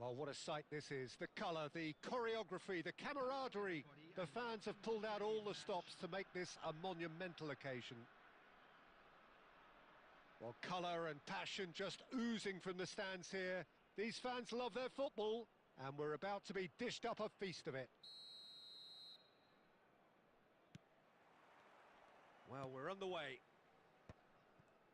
Well, what a sight this is. The colour, the choreography, the camaraderie. The fans have pulled out all the stops to make this a monumental occasion. Well, colour and passion just oozing from the stands here. These fans love their football, and we're about to be dished up a feast of it. Well, we're on the way.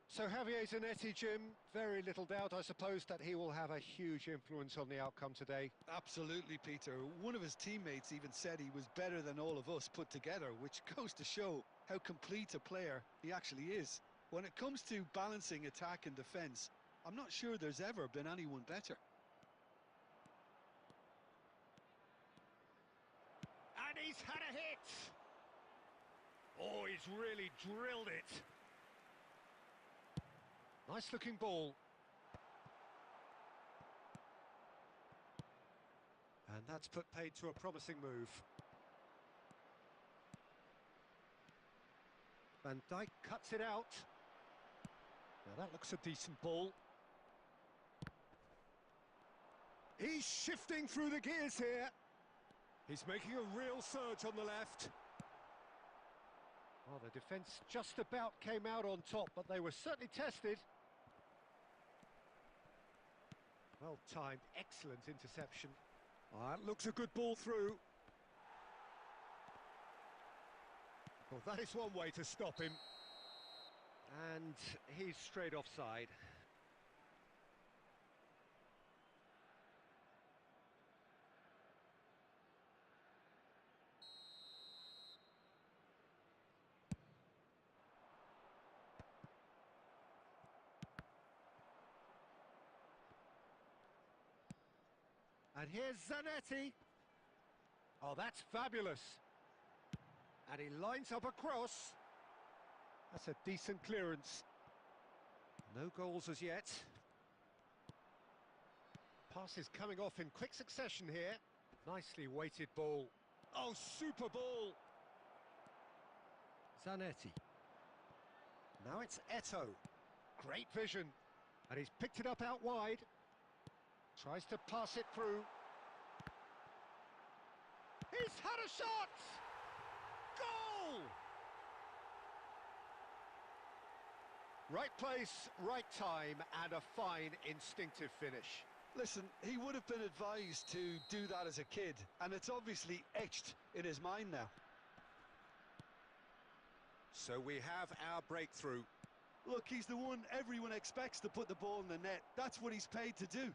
So Javier Zanetti, Jim, very little doubt, I suppose, that he will have a huge influence on the outcome today. Absolutely, Peter. One of his teammates even said he was better than all of us put together, which goes to show how complete a player he actually is. When it comes to balancing attack and defence, I'm not sure there's ever been anyone better. And he's had a hit! Oh, he's really drilled it. Nice looking ball. And that's put paid to a promising move. Van Dijk cuts it out. Now that looks a decent ball. He's shifting through the gears here. He's making a real surge on the left. Well, the defence just about came out on top, but they were certainly tested. Well timed, excellent interception. That looks a good ball through. Well, that is one way to stop him. And he's straight offside. And here's Zanetti. Oh, that's fabulous. And he lines up a cross. That's a decent clearance. No goals as yet. Pass is coming off in quick succession here. Nicely weighted ball. Oh, super ball. Zanetti. Now it's Eto'o. Great vision. And he's picked it up out wide. Tries to pass it through. He's had a shot! Goal! Right place, right time, and a fine instinctive finish. Listen, he would have been advised to do that as a kid, and it's obviously etched in his mind now. So we have our breakthrough. Look, he's the one everyone expects to put the ball in the net. That's what he's paid to do.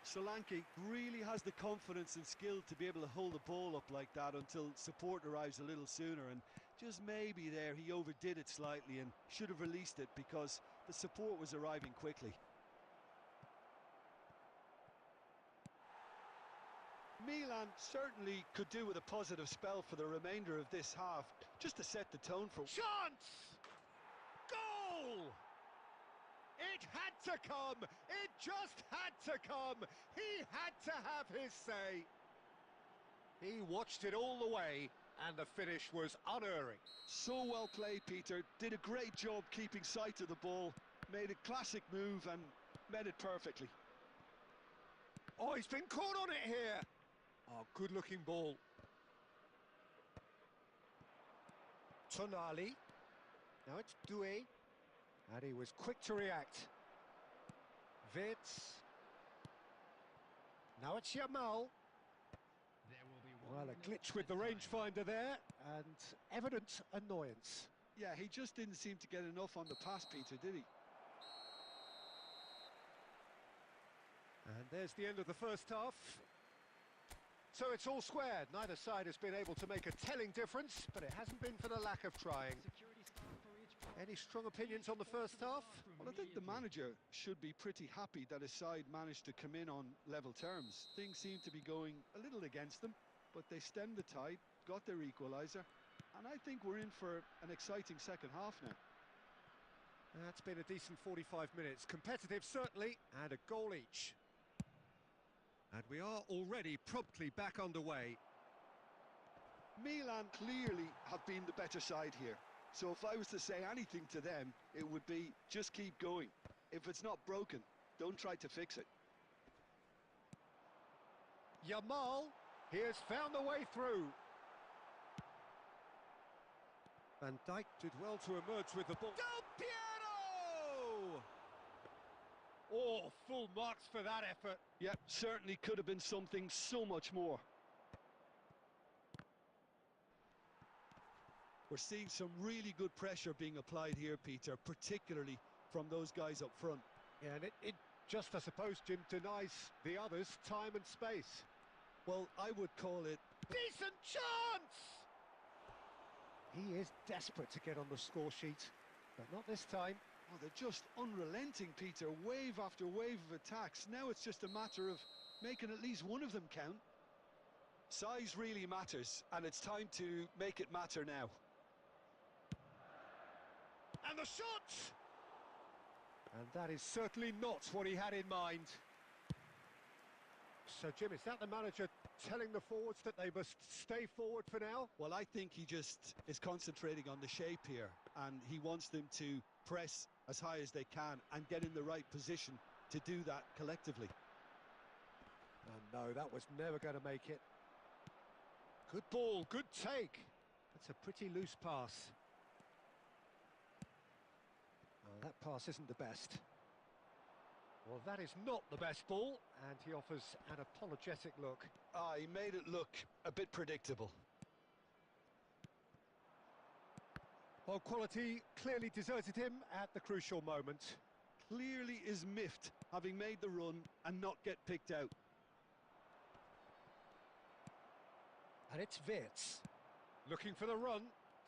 Solanke really has the confidence and skill to be able to hold the ball up like that until support arrives a little sooner, and just maybe there he overdid it slightly and should have released it because the support was arriving quickly. Milan certainly could do with a positive spell for the remainder of this half, just to set the tone for... Chance! Goal! It had to come! It just had to come! He had to have his say! He watched it all the way, and the finish was unerring. So well played, Peter. Did a great job keeping sight of the ball, made a classic move and met it perfectly. Oh, he's been caught on it here! Oh, good-looking ball. Tonali. Now it's Doué. And he was quick to react. Vitz. Now it's Yamal. Well, a glitch with the rangefinder there, and evident annoyance. Yeah, he just didn't seem to get enough on the pass, Peter, did he? And there's the end of the first half. So it's all squared. Neither side has been able to make a telling difference, but it hasn't been for the lack of trying. Any strong opinions on the first half? Well, I think the manager should be pretty happy that his side managed to come in on level terms. Things seem to be going a little against them, but they stemmed the tide, got their equaliser, and I think we're in for an exciting second half now. That's been a decent 45 minutes. Competitive, certainly, and a goal each. And we are already promptly back underway. Milan clearly have been the better side here. So if I was to say anything to them, it would be just keep going. If it's not broken, don't try to fix it. Yamal, he has found the way through. Van Dijk did well to emerge with the ball. Del Piero! Oh, full marks for that effort. Yep, certainly could have been something so much more. We're seeing some really good pressure being applied here, Peter, particularly from those guys up front. Yeah, and it just, I suppose, Jim, denies the others time and space. Well, I would call it... Decent chance! He is desperate to get on the score sheet, but not this time. Oh, they're just unrelenting, Peter. Wave after wave of attacks. Now it's just a matter of making at least one of them count. Size really matters, and it's time to make it matter now. And the shot! And that is certainly not what he had in mind. So, Jim, is that the manager telling the forwards that they must stay forward for now? Well, I think he just is concentrating on the shape here, and he wants them to press as high as they can and get in the right position to do that collectively. Oh, no, that was never going to make it. Good ball, good take. That's a pretty loose pass. Oh, that pass isn't the best. Well, that is not the best ball, and he offers an apologetic look. Ah, he made it look a bit predictable. Well, quality clearly deserted him at the crucial moment. Clearly is miffed, having made the run and not get picked out. And it's Wirtz. Looking for the run.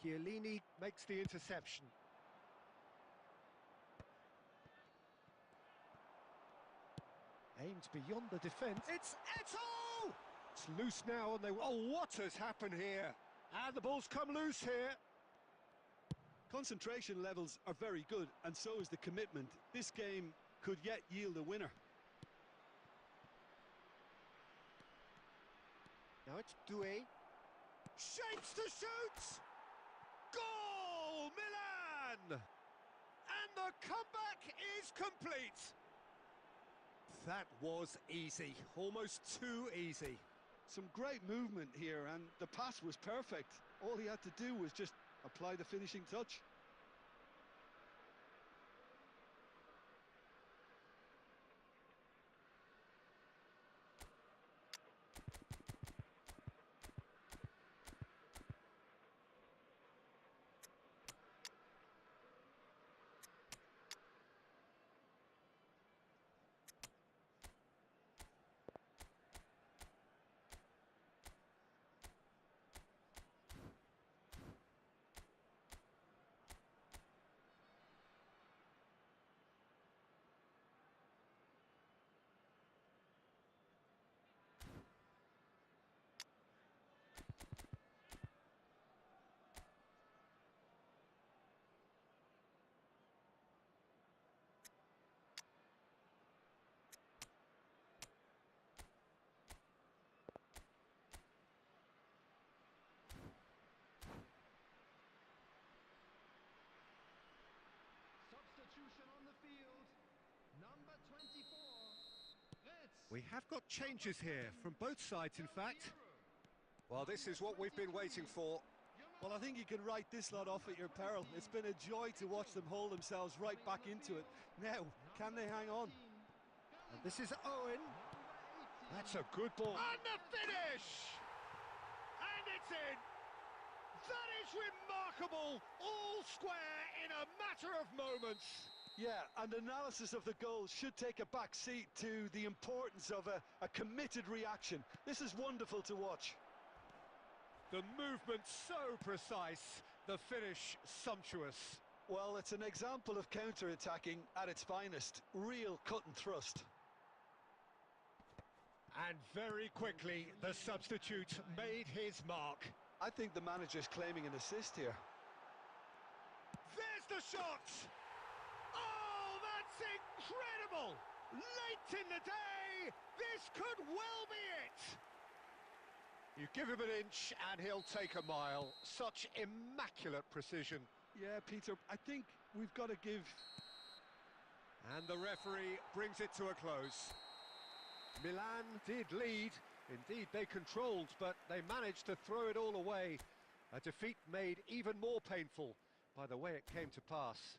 Chiellini makes the interception. Aimed beyond the defence. It's Eto'o! It's loose now, and they... Oh, what has happened here? And the ball's come loose here. Concentration levels are very good, and so is the commitment. This game could yet yield a winner. Now it's Doué. Shapes to shoot! Goal! Milan! And the comeback is complete. That was easy, almost too easy. Some great movement here, and the pass was perfect. All he had to do was just apply the finishing touch. We have got changes here, from both sides in fact. Well, this is what we've been waiting for. Well, I think you can write this lot off at your peril. It's been a joy to watch them hold themselves right back into it. Now, can they hang on? And this is Owen. That's a good ball. And the finish! And it's in! That is remarkable! All square in a matter of moments. Yeah, and analysis of the goal should take a back seat to the importance of a committed reaction. This is wonderful to watch. The movement so precise, the finish sumptuous. Well, it's an example of counter-attacking at its finest. Real cut and thrust. And very quickly, the substitute made his mark. I think the manager's claiming an assist here. There's the shot! Oh, that's incredible! Late in the day, this could well be it! You give him an inch and he'll take a mile. Such immaculate precision. Yeah, Peter, I think we've got to give... And the referee brings it to a close. Milan did lead, Indeed, they controlled, but they managed to throw it all away. A defeat made even more painful by the way it came to pass.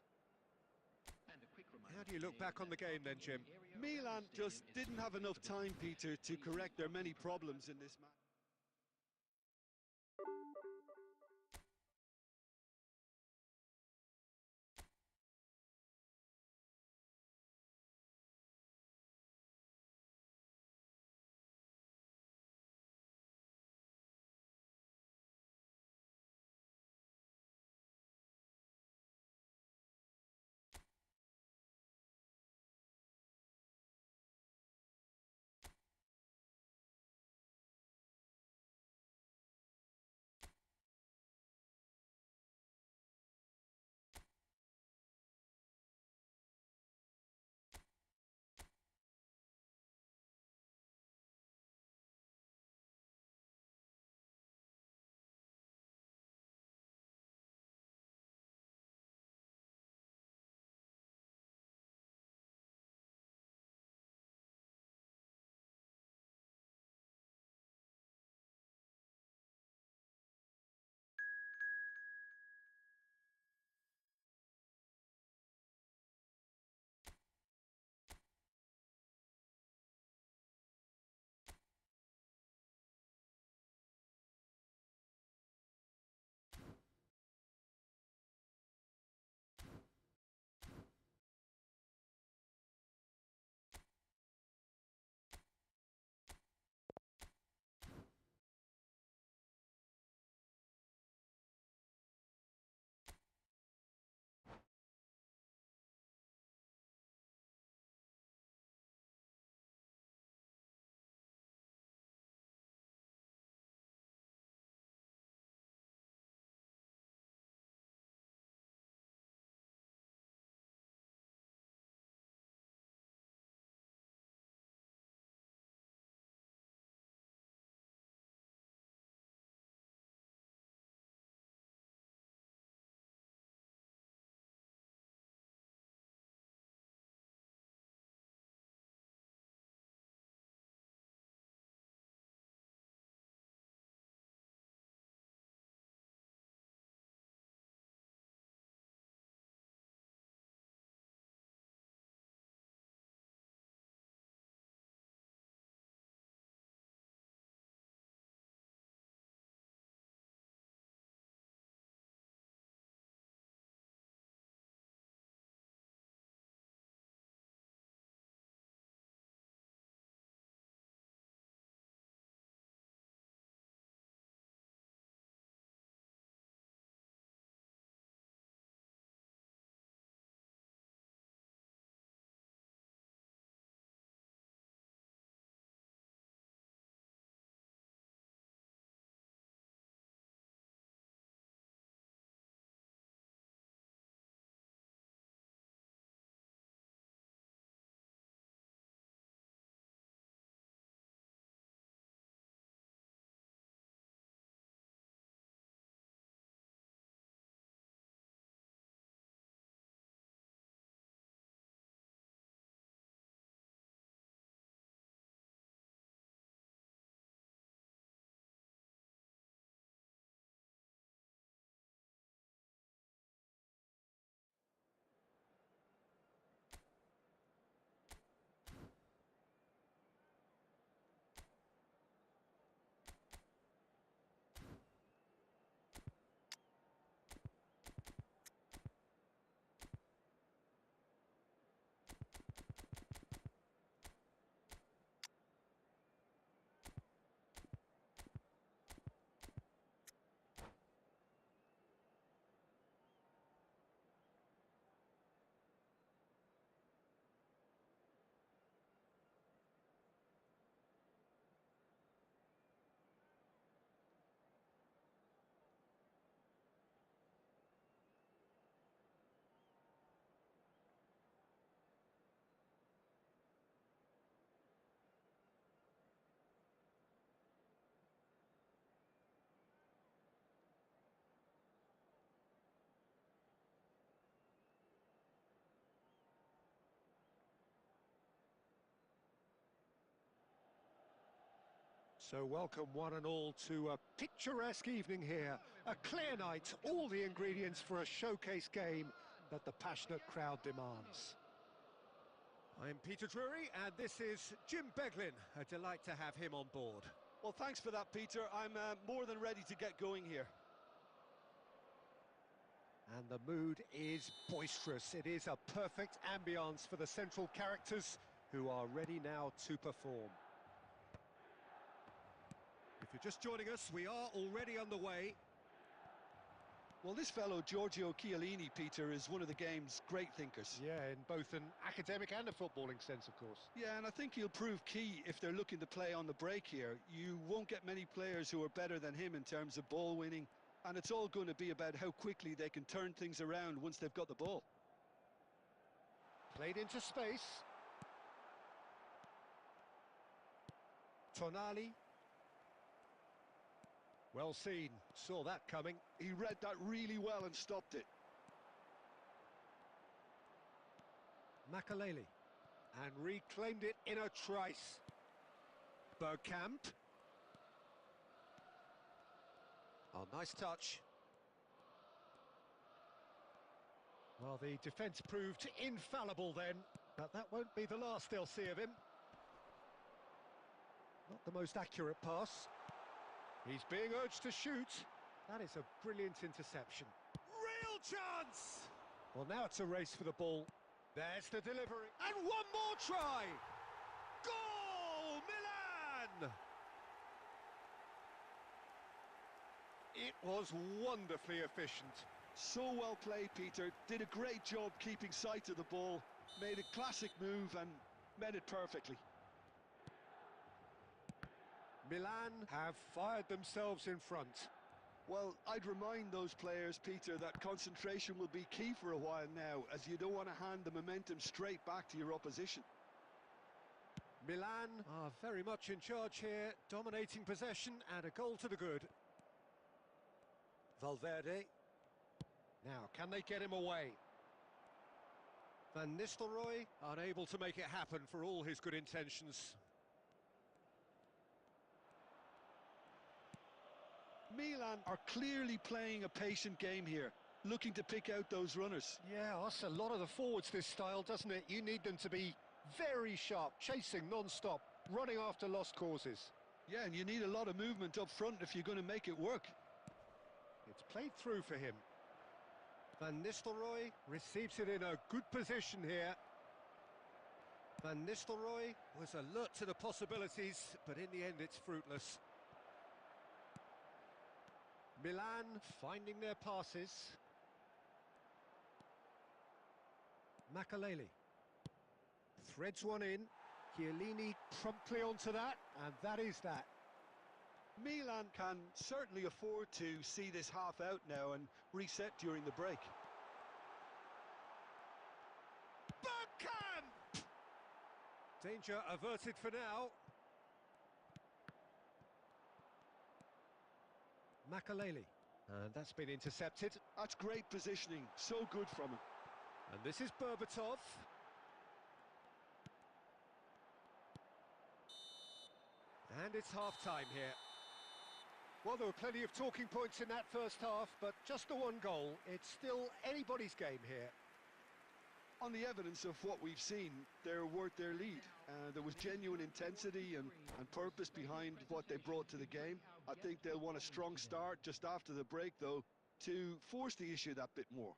How do you look back on the game then, Jim? Milan just didn't have enough time, Peter, to correct their many problems in this match. So welcome one and all to a picturesque evening here. A clear night, all the ingredients for a showcase game that the passionate crowd demands. I'm Peter Drury and this is Jim Beglin. A delight to have him on board. Well, thanks for that, Peter. I'm more than ready to get going here. And the mood is boisterous. It is a perfect ambience for the central characters who are ready now to perform. If you're just joining us, we are already underway. Well, this fellow, Giorgio Chiellini, Peter, is one of the game's great thinkers. Yeah, in both an academic and a footballing sense, of course. Yeah, and I think he'll prove key if they're looking to play on the break here. You won't get many players who are better than him in terms of ball winning, and it's all going to be about how quickly they can turn things around once they've got the ball. Played into space. Tonali. Well seen, saw that coming. He read that really well and stopped it. Makaleli. And reclaimed it in a trice. Bergkamp. Oh, nice touch. Well, the defence proved infallible then, but that won't be the last they'll see of him. Not the most accurate pass. He's being urged to shoot. That is a brilliant interception. Real chance! Well, now it's a race for the ball. There's the delivery. And one more try! Goal! Milan! It was wonderfully efficient. So well played, Peter. Did a great job keeping sight of the ball. Made a classic move and met it perfectly. Milan have fired themselves in front. Well, I'd remind those players, Peter, that concentration will be key for a while now, as you don't want to hand the momentum straight back to your opposition. Milan are very much in charge here, dominating possession and a goal to the good. Valverde. Now, can they get him away? Van Nistelrooy unable to make it happen for all his good intentions. Milan are clearly playing a patient game here, looking to pick out those runners. Yeah, that's a lot of the forwards, this style, doesn't it? You need them to be very sharp, chasing non-stop, running after lost causes. Yeah, and you need a lot of movement up front if you're going to make it work. It's played through for him. Van Nistelrooy receives it in a good position here. Van Nistelrooy was alert to the possibilities, but in the end it's fruitless. Milan finding their passes. Makaleli threads one in. Chiellini promptly onto that, and that is that. Milan can certainly afford to see this half out now and reset during the break. Bergkamp! Danger averted for now. Makaleli. And that's been intercepted. That's great positioning, so good from him. And this is Berbatov. And it's half-time here. Well, there were plenty of talking points in that first half, but just the one goal. It's still anybody's game here. On the evidence of what we've seen, they're worth their lead. There was genuine intensity and purpose behind what they brought to the game. I think they'll want a strong start just after the break, though, to force the issue that bit more.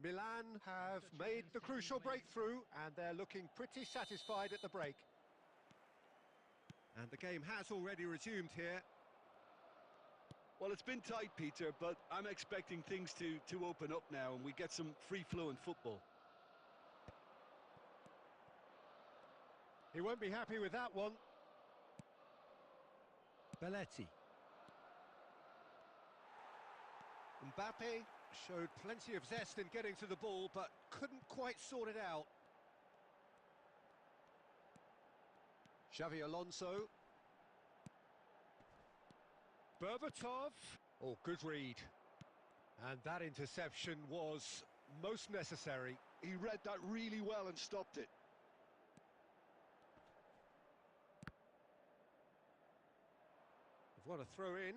Milan have made the crucial breakthrough, and they're looking pretty satisfied at the break. And the game has already resumed here. Well, it's been tight, Peter, but I'm expecting things to open up now and we get some free-flowing football. He won't be happy with that one. Belletti. Mbappe showed plenty of zest in getting to the ball, but couldn't quite sort it out. Xavi Alonso. Berbatov. Oh, good read. And that interception was most necessary. He read that really well and stopped it. They've won a throw in.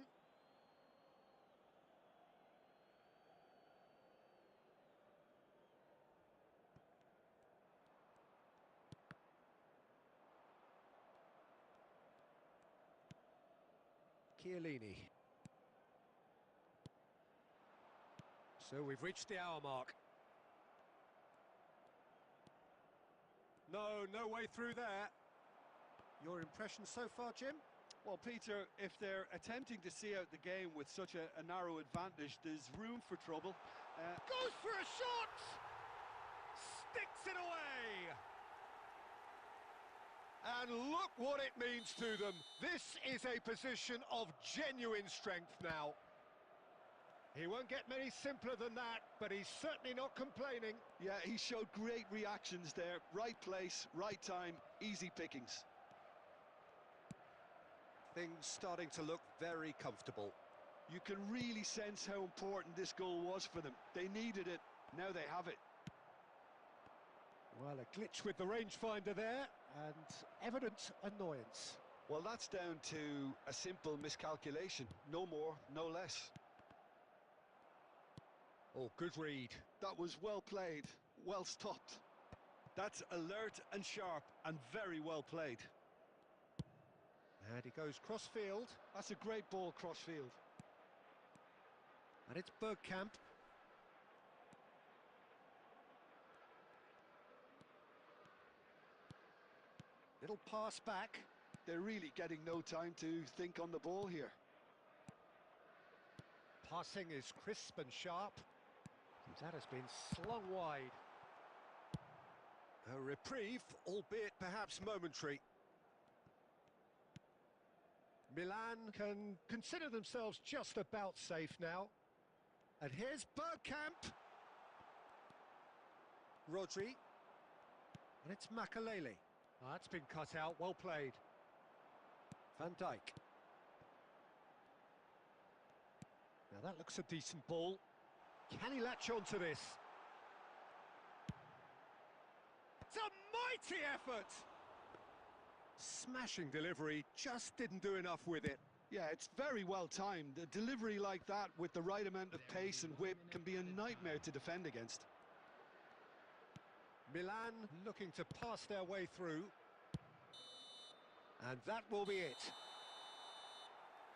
Chiellini. So we've reached the hour mark. No way through there. Your impression so far, Jim? Well, Peter, if they're attempting to see out the game with such a narrow advantage, there's room for trouble. Goes for a shot! Sticks it away! And look what it means to them. This is a position of genuine strength now. He won't get many simpler than that, but he's certainly not complaining. Yeah, he showed great reactions there. Right place, right time, easy pickings. Things starting to look very comfortable. You can really sense how important this goal was for them. They needed it, now they have it. Well, a glitch with the rangefinder there, and evident annoyance. Well, that's down to a simple miscalculation. No more, no less. Oh, good read. That was well played, well stopped. That's alert and sharp and very well played. And he goes cross-field. That's a great ball cross-field. And it's Bergkamp. Little pass back. They're really getting no time to think on the ball here. Passing is crisp and sharp. That has been slung wide. A reprieve, albeit perhaps momentary. Milan can consider themselves just about safe now. And here's Bergkamp. Rodri. And it's Makalele. Oh, that's been cut out, well played. Van Dijk. Now that looks a decent ball. Can he latch on to this? It's a mighty effort! Smashing delivery, just didn't do enough with it. Yeah, it's very well timed. A delivery like that with the right amount of pace and whip can be a nightmare to defend against. Milan looking to pass their way through. And that will be it.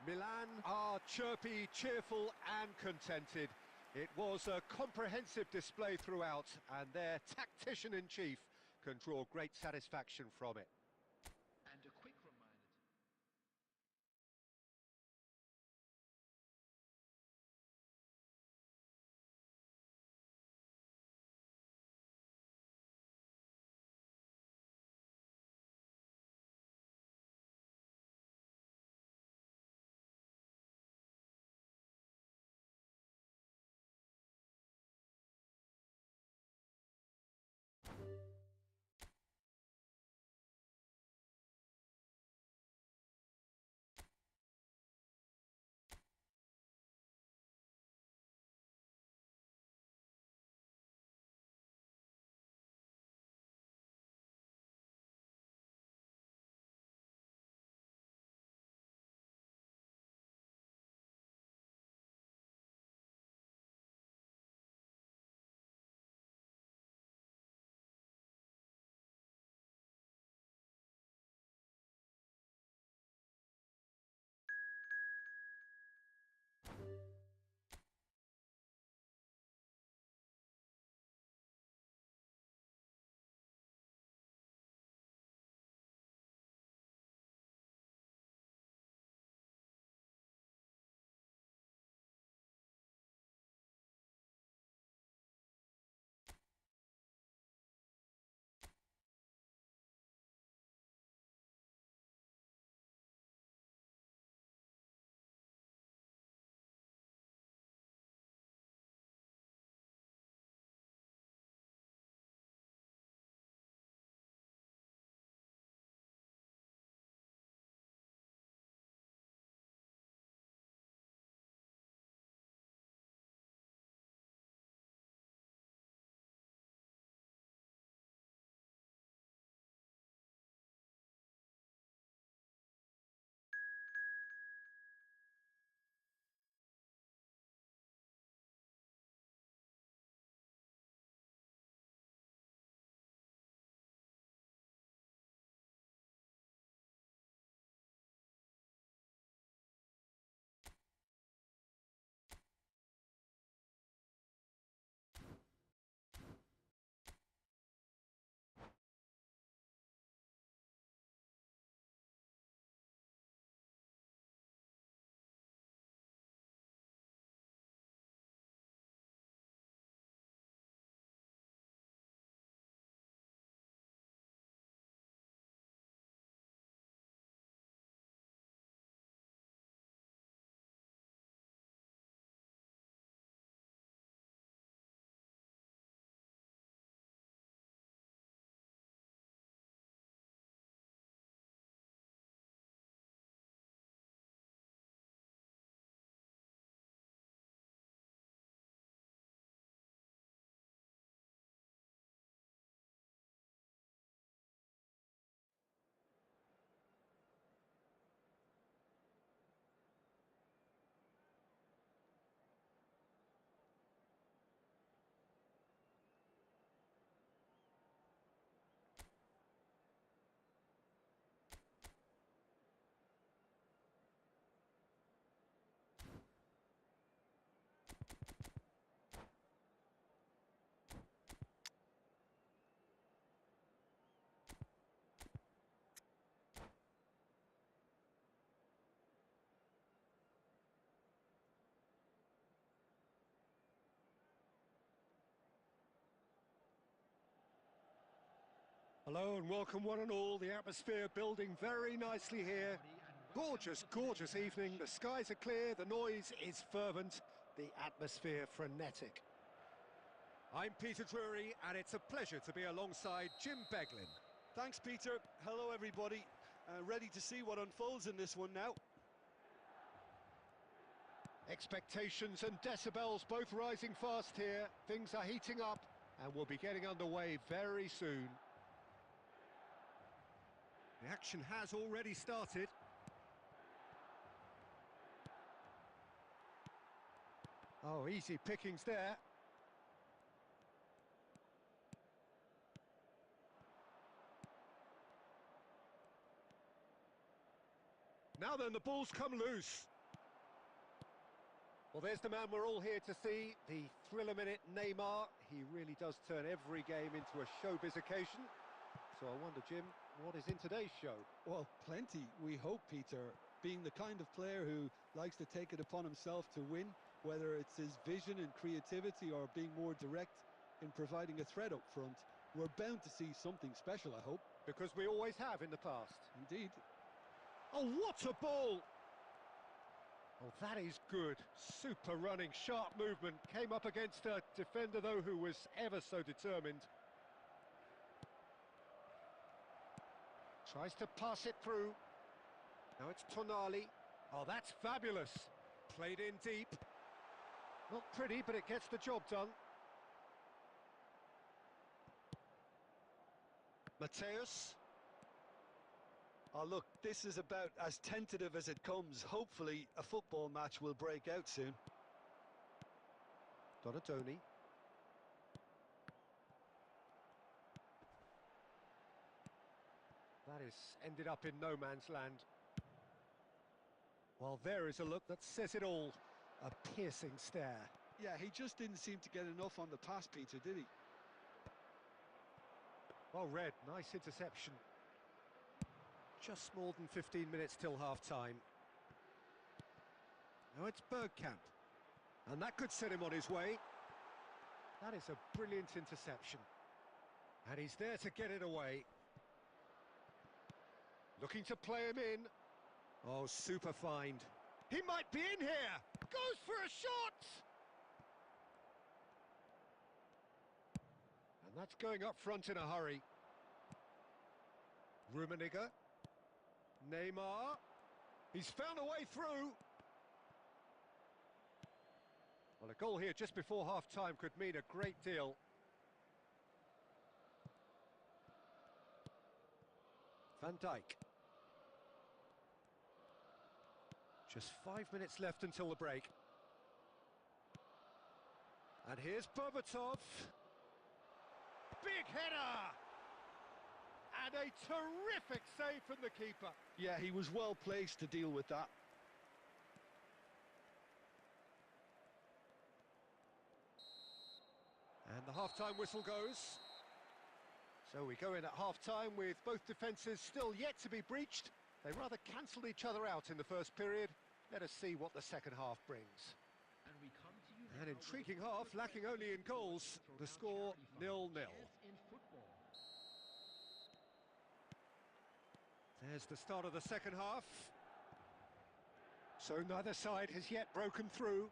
Milan are chirpy, cheerful and contented. It was a comprehensive display throughout, and their tactician-in-chief can draw great satisfaction from it. Hello and welcome one and all. The atmosphere building very nicely here. Gorgeous, gorgeous evening. The skies are clear, the noise is fervent, the atmosphere frenetic. I'm Peter Drury and it's a pleasure to be alongside Jim Beglin. Thanks, Peter. Hello, everybody. Ready to see what unfolds in this one now. Expectations and decibels both rising fast here. Things are heating up and we'll be getting underway very soon. The action has already started. Oh, easy pickings there. Now then, the ball's come loose. Well, there's the man we're all here to see, the thriller-minute Neymar. He really does turn every game into a showbiz occasion. So I wonder, Jim, what is in today's show? Well, plenty, we hope, Peter. Being the kind of player who likes to take it upon himself to win, whether it's his vision and creativity or being more direct in providing a threat up front, we're bound to see something special, I hope. Because we always have in the past. Indeed. Oh, what a ball! Oh, that is good. Super running, sharp movement. Came up against a defender, though, who was ever so determined. Tries to pass it through. Now it's Tonali. Oh, that's fabulous. Played in deep. Not pretty, but it gets the job done. Mateus. Oh, look, this is about as tentative as it comes. Hopefully, a football match will break out soon. Donatoni. That is ended up in no man's land. Well, there is a look that says it all. A piercing stare. Yeah, he just didn't seem to get enough on the pass, Peter, did he? Well read, nice interception. Just more than 15 minutes till half-time. Now it's Bergkamp. And that could set him on his way. That is a brilliant interception. And he's there to get it away. Looking to play him in. Oh, super find. He might be in here! Goes for a shot! And that's going up front in a hurry. Rummenigge. Neymar. He's found a way through. Well, a goal here just before half-time could mean a great deal. Van Dijk. Just 5 minutes left until the break. And here's Berbatov. Big header! And a terrific save from the keeper. Yeah, he was well placed to deal with that. And the half-time whistle goes. So we go in at half-time with both defences still yet to be breached. They rather cancelled each other out in the first period. Let us see what the second half brings. An intriguing half, lacking only in goals. The score 0-0. There's the start of the second half. So neither side has yet broken through.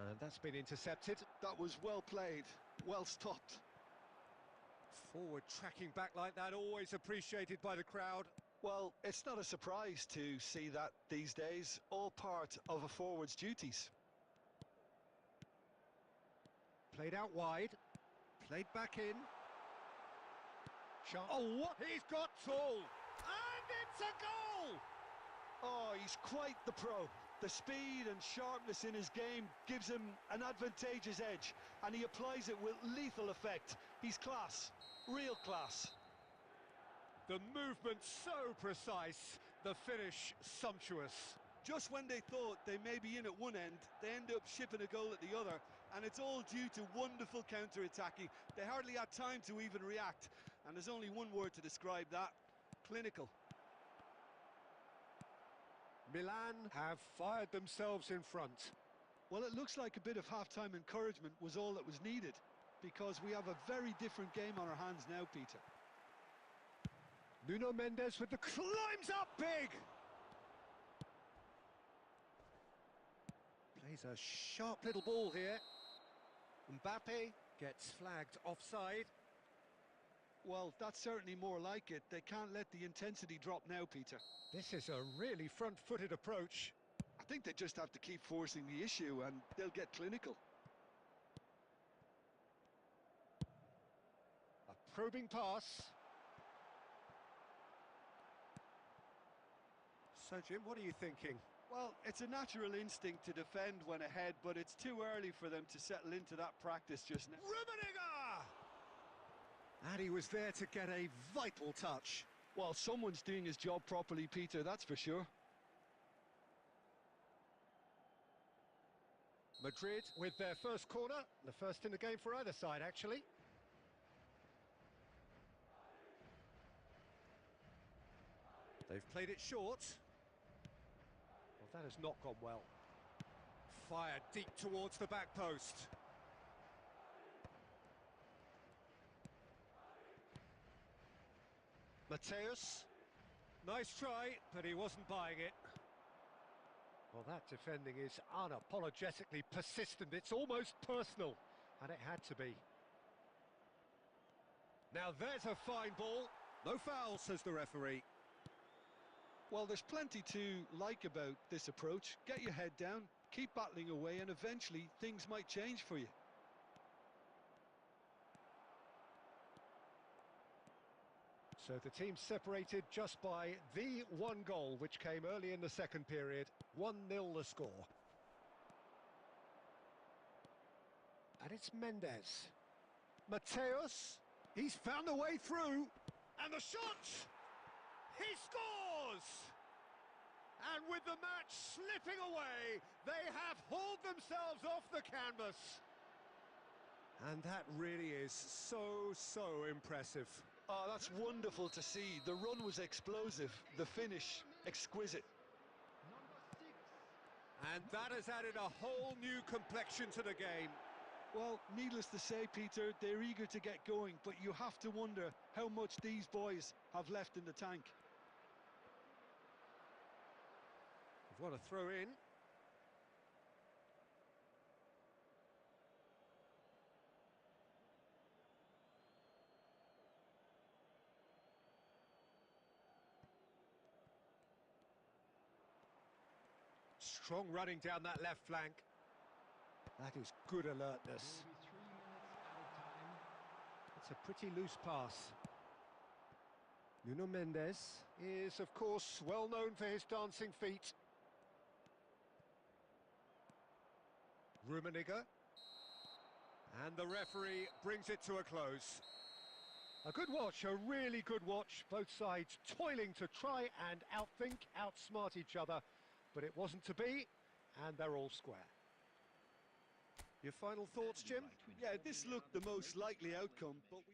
And that's been intercepted. That was well played, well stopped. Forward tracking back like that, always appreciated by the crowd. Well, it's not a surprise to see that these days, all part of a forward's duties. Played out wide, played back in. Oh, what? He's got tall, and it's a goal! Oh, he's quite the pro. The speed and sharpness in his game gives him an advantageous edge, and he applies it with lethal effect. He's class, real class. The movement so precise, the finish sumptuous. Just when they thought they may be in at one end, they end up shipping a goal at the other, and it's all due to wonderful counter-attacking. They hardly had time to even react, and there's only one word to describe that: clinical. Milan have fired themselves in front. Well, it looks like a bit of half-time encouragement was all that was needed, because we have a very different game on our hands now, Peter. Nuno Mendes with the climbs up big. Plays a sharp little ball here. Mbappe gets flagged offside. Well, that's certainly more like it. They can't let the intensity drop now, Peter. This is a really front-footed approach. I think they just have to keep forcing the issue and they'll get clinical. A probing pass. So, Jim, what are you thinking? Well, it's a natural instinct to defend when ahead, but it's too early for them to settle into that practice just now. Rummenigge! And he was there to get a vital touch. Well, someone's doing his job properly, Peter, that's for sure. Madrid with their first corner, the first in the game for either side, actually. They've played it short. Well, that has not gone well. Fired deep towards the back post. Mateus. Nice try, but he wasn't buying it. Well, that defending is unapologetically persistent. It's almost personal, and it had to be. Now there's a fine ball. No foul, says the referee. Well, there's plenty to like about this approach. Get your head down, keep battling away, and eventually things might change for you. So the team separated just by the one goal, which came early in the second period. 1-0 the score. And it's Mendes. Mateus. He's found a way through. And the shot! He scores! And with the match slipping away, they have hauled themselves off the canvas. And that really is so impressive. Oh, that's wonderful to see. The run was explosive, the finish exquisite. And that has added a whole new complexion to the game. Well, needless to say, Peter, they're eager to get going, but you have to wonder how much these boys have left in the tank. What a throw in. Strong running down that left flank. That is good alertness. It's a pretty loose pass. Nuno Mendes is, of course, well known for his dancing feet. Rummenigge. And the referee brings it to a close. A good watch, a really good watch. Both sides toiling to try and outthink, outsmart each other. But it wasn't to be, and they're all square. Your final thoughts, Jim? Yeah, this looked the most likely outcome, but we...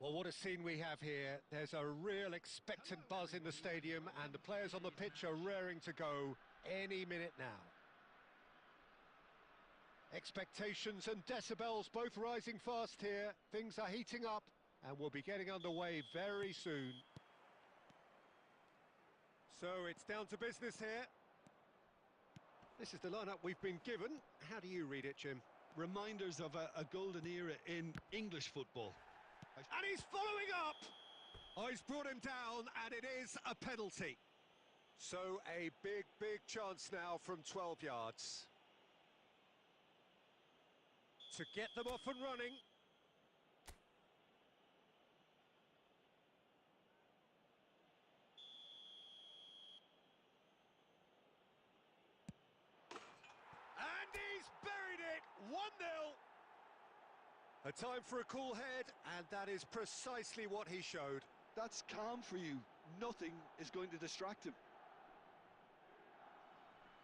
Well, what a scene we have here. There's a real expectant buzz in the stadium, and the players on the pitch are raring to go any minute now. Expectations and decibels both rising fast here. Things are heating up, and we'll be getting underway very soon. So it's down to business here. This is the lineup we've been given. How do you read it, Jim? Reminders of a golden era in English football. And he's following up! Oh, he's brought him down, and it is a penalty. So a big chance now from 12 yards. To get them off and running. And he's buried it! 1-0! A time for a cool head, and that is precisely what he showed. That's calm for you. Nothing is going to distract him.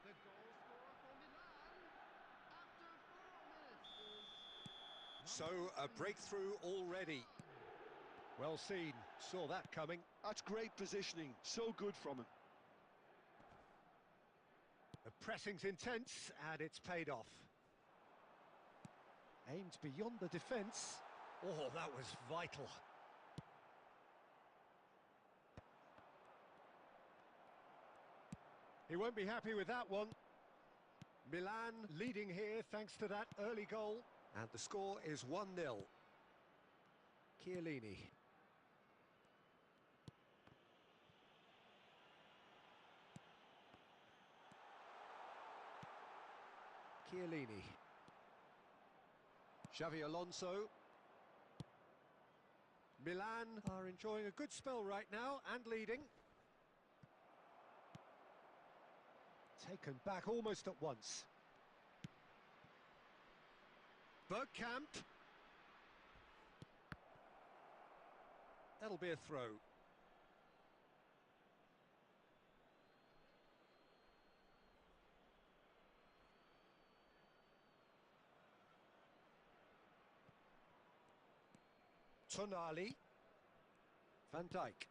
The goal scorer for Milan after 4 minutes is... So, a breakthrough already. Well seen, saw that coming. That's great positioning, so good from him. The pressing's intense, and it's paid off. Aimed beyond the defence. Oh, that was vital. He won't be happy with that one. Milan leading here thanks to that early goal. And the score is 1-0. Chiellini. Chiellini. Xavi Alonso. Milan are enjoying a good spell right now and leading. Taken back almost at once. Bergkamp. That'll be a throw. Tonali. Van Dijk.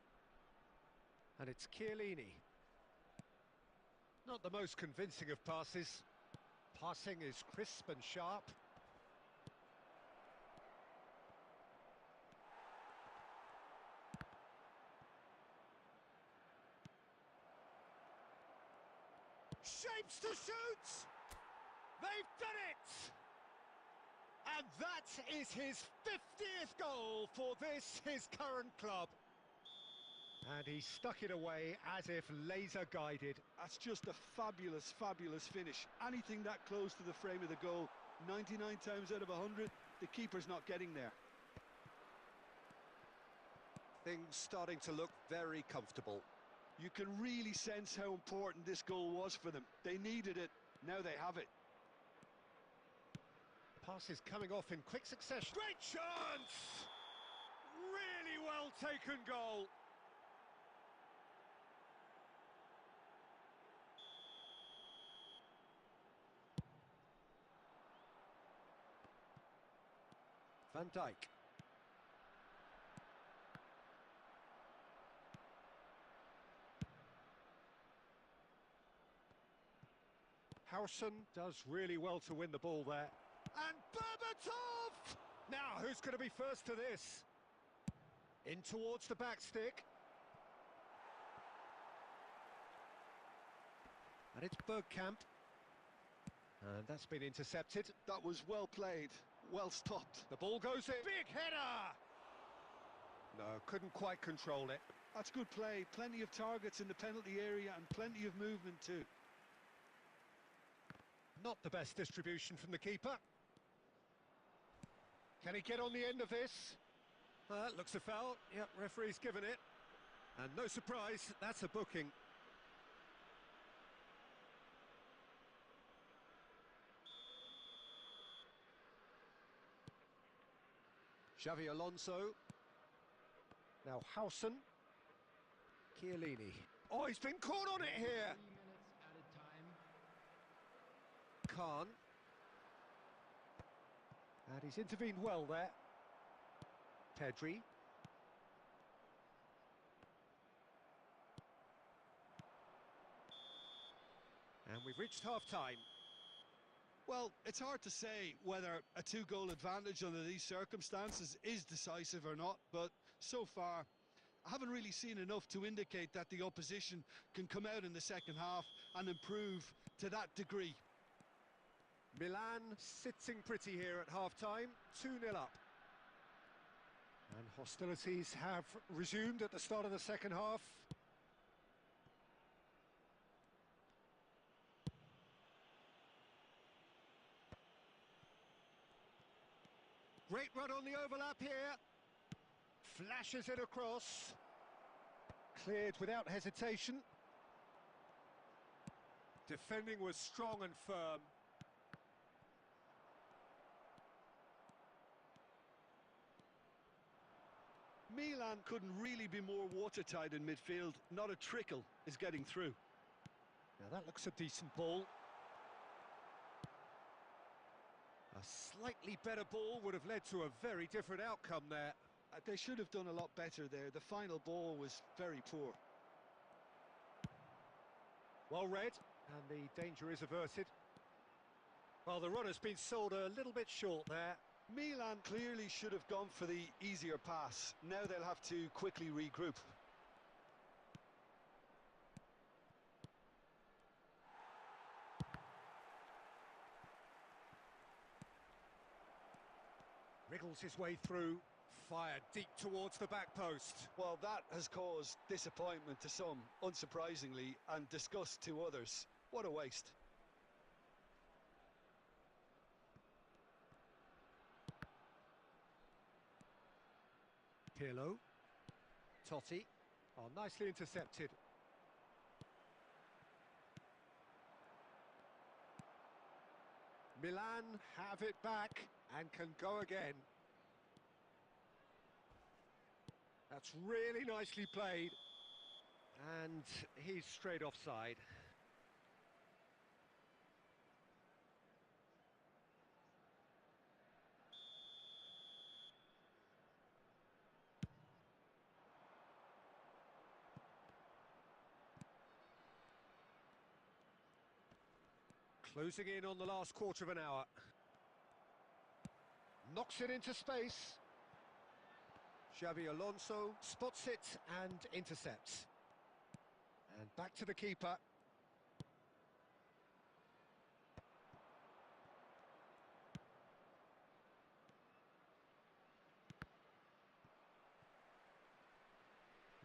And it's Chiellini. Not the most convincing of passes. Passing is crisp and sharp. Shapes to shoot! They've done it! And that is his 50th goal for this, his current club. And he stuck it away as if laser-guided. That's just a fabulous finish. Anything that close to the frame of the goal, 99 times out of 100, the keeper's not getting there. Things starting to look very comfortable. You can really sense how important this goal was for them. They needed it, now they have it. Pass is coming off in quick succession. Great chance! Really well taken goal. Van Dijk. Howson does really well to win the ball there. And Berbatov! Now, who's going to be first to this? In towards the back stick. And it's Bergkamp. And that's been intercepted. That was well played, well stopped. The ball goes in. Big header! No, couldn't quite control it. That's good play. Plenty of targets in the penalty area and plenty of movement too. Not the best distribution from the keeper. Can he get on the end of this? Looks a foul. Yep, referee's given it. And no surprise, that's a booking. Xavi Alonso. Now Howson. Chiellini. Oh, he's been caught on it here. 3 minutes at a time. Khan. And he's intervened well there. Pedri. And we've reached half-time. Well, it's hard to say whether a two-goal advantage under these circumstances is decisive or not, but so far, I haven't really seen enough to indicate that the opposition can come out in the second half and improve to that degree. Milan sitting pretty here at half-time, 2-0 up. And hostilities have resumed at the start of the second half. Great run on the overlap here. Flashes it across. Cleared without hesitation. Defending was strong and firm. Milan couldn't really be more watertight in midfield. Not a trickle is getting through. Now that looks a decent ball. A slightly better ball would have led to a very different outcome there. They should have done a lot better there. The final ball was very poor. Well read, and the danger is averted. Well, the run has been sold a little bit short there. Milan clearly should have gone for the easier pass. Now they'll have to quickly regroup. Wriggles his way through, fired deep towards the back post. Well, that has caused disappointment to some, unsurprisingly, and disgust to others. What a waste. Pirlo. Totti. Oh, nicely intercepted. Milan have it back and can go again. That's really nicely played. And he's straight offside. Closing in on the last quarter of an hour. Knocks it into space. Xabi Alonso spots it and intercepts. And back to the keeper.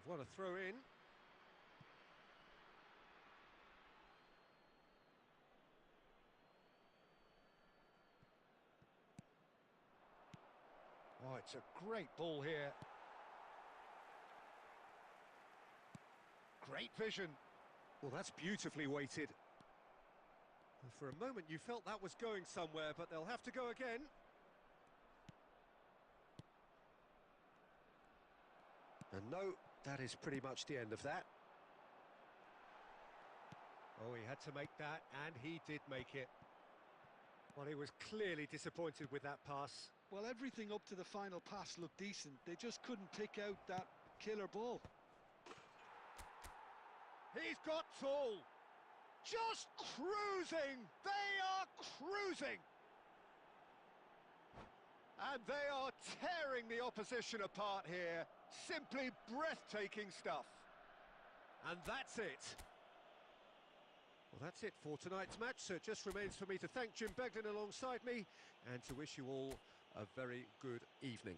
What a throw in. Oh, it's a great ball here. Great vision. Well, that's beautifully weighted. For a moment you felt that was going somewhere, but they'll have to go again. And no, that is pretty much the end of that. Oh, he had to make that, and he did make it. Well, he was clearly disappointed with that pass. Well, everything up to the final pass looked decent. They just couldn't pick out that killer ball. He's got tall. Just cruising. They are cruising. And they are tearing the opposition apart here. Simply breathtaking stuff. And that's it. Well, that's it for tonight's match, so it just remains for me to thank Jim Begden alongside me and to wish you all a very good evening.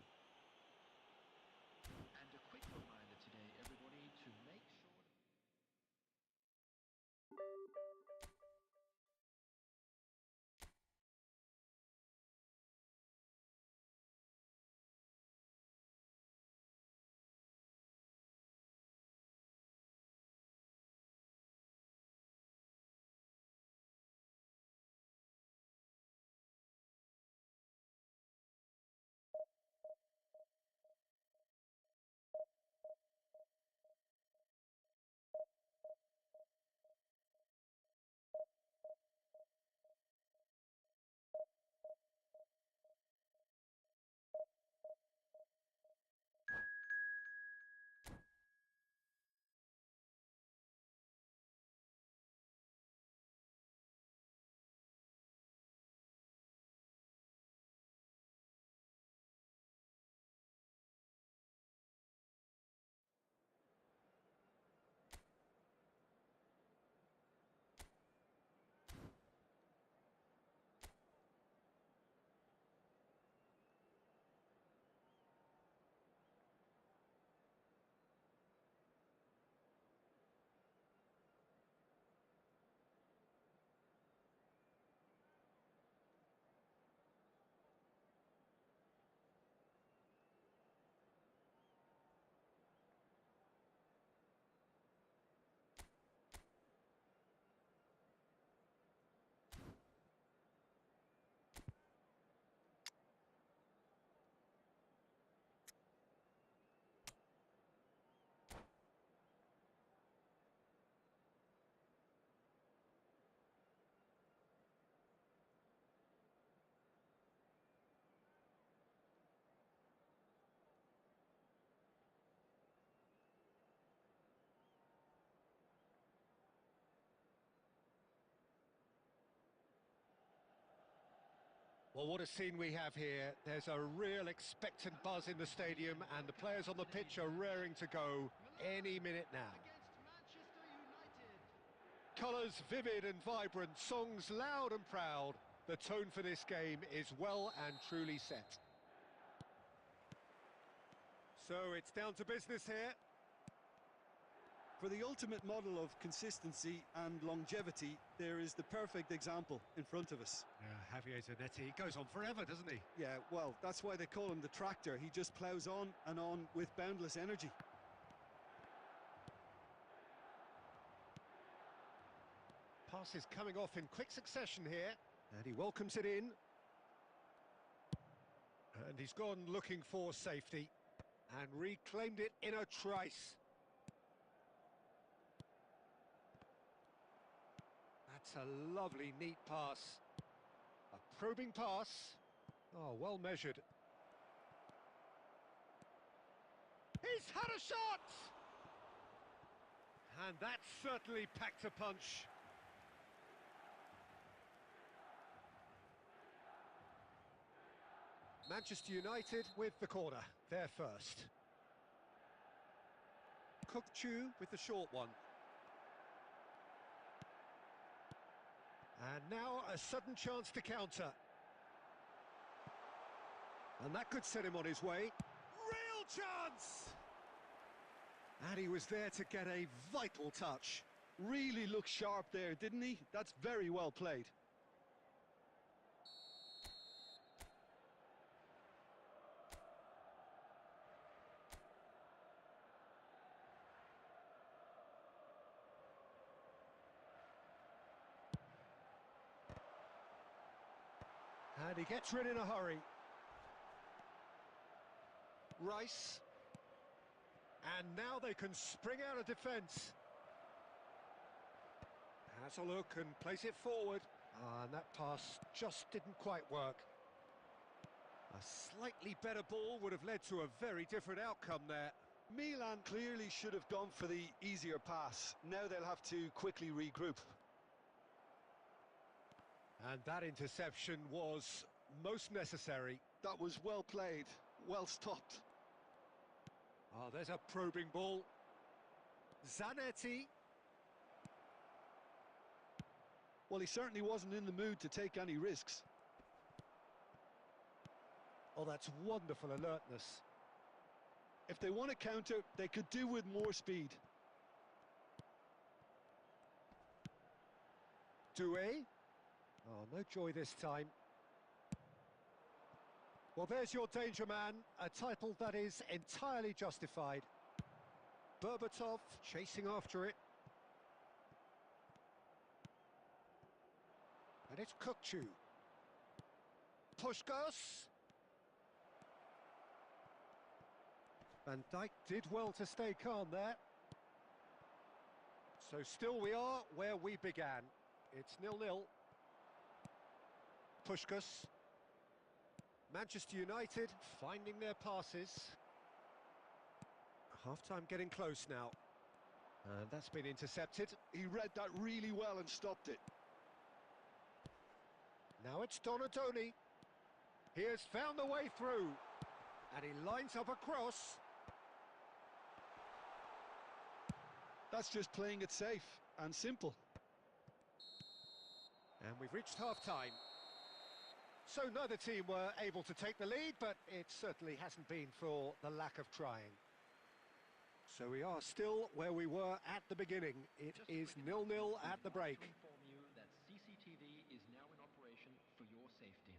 Well, what a scene we have here. There's a real expectant buzz in the stadium, and the players on the pitch are raring to go any minute now. Against Manchester United. Colours vivid and vibrant, songs loud and proud. The tone for this game is well and truly set. So it's down to business here. For the ultimate model of consistency and longevity, there is the perfect example in front of us. Yeah, Javier Zanetti goes on forever, doesn't he? Yeah, well, that's why they call him the tractor. He just ploughs on and on with boundless energy. Pass is coming off in quick succession here, and he welcomes it in. And he's gone looking for safety, and reclaimed it in a trice. That's a lovely, neat pass. A probing pass. Oh, well measured. He's had a shot! And that certainly packed a punch. Manchester United with the corner. They're first. Cook-Chu with the short one. And now a sudden chance to counter. And that could set him on his way. Real chance! And he was there to get a vital touch. Really looked sharp there, didn't he? That's very well played. And he gets rid in a hurry. Rice. And now they can spring out of defence. Has a look and place it forward. And that pass just didn't quite work. A slightly better ball would have led to a very different outcome there. Milan clearly should have gone for the easier pass. Now they'll have to quickly regroup. And that interception was most necessary. That was well played, well stopped. Oh, there's a probing ball. Zanetti. Well, he certainly wasn't in the mood to take any risks. Oh, that's wonderful alertness. If they want to counter, they could do with more speed. Doué. Oh, no joy this time. Well, there's your danger man, a title that is entirely justified. Berbatov chasing after it. And it's Cook-Chu. Puskás. Van Dijk did well to stay calm there. So still we are where we began. It's 0-0. Puskás. Manchester United finding their passes. Half-time getting close now. And that's been intercepted. He read that really well and stopped it. Now it's Donadoni. He has found the way through. And he lines up a cross. That's just playing it safe and simple. And we've reached half-time. So neither team were able to take the lead, but it certainly hasn't been for the lack of trying. So we are still where we were at the beginning. It is 0-0 at the break. Inform you that CCTV is now in operation for your safety.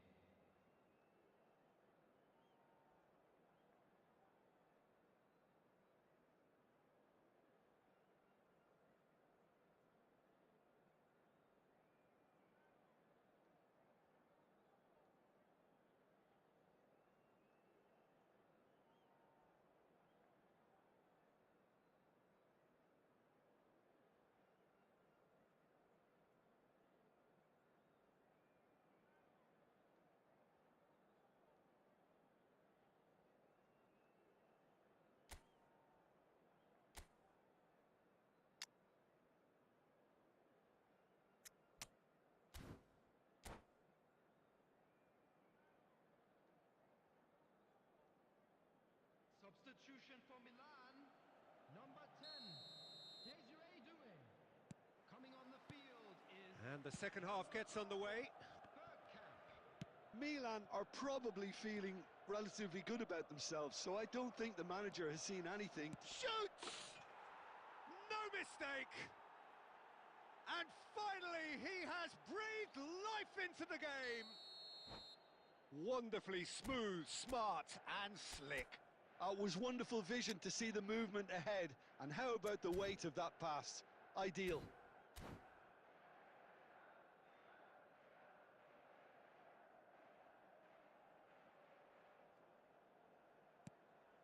substitution for Milan. Number 10, Desiree Doué. Coming on the field is And the second half gets underway. Bergkamp. Milan are probably feeling relatively good about themselves, so I don't think the manager has seen anything. Shoots! No mistake! And finally, he has breathed life into the game. Wonderfully smooth, smart and slick. It was wonderful vision to see the movement ahead, and how about the weight of that pass? Ideal.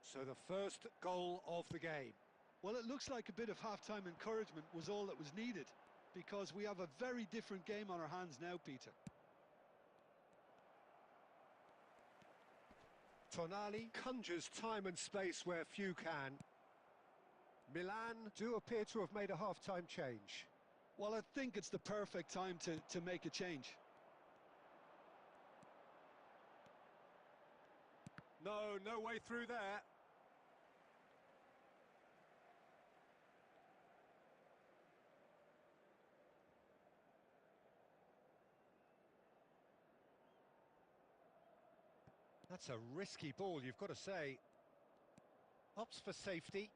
So the first goal of the game. Well, it looks like a bit of half-time encouragement was all that was needed, because we have a very different game on our hands now, Peter. Tonali conjures time and space where few can. Milan do appear to have made a half-time change. Well, I think it's the perfect time to make a change. No way through there. That's a risky ball, you've got to say. Opts for safety.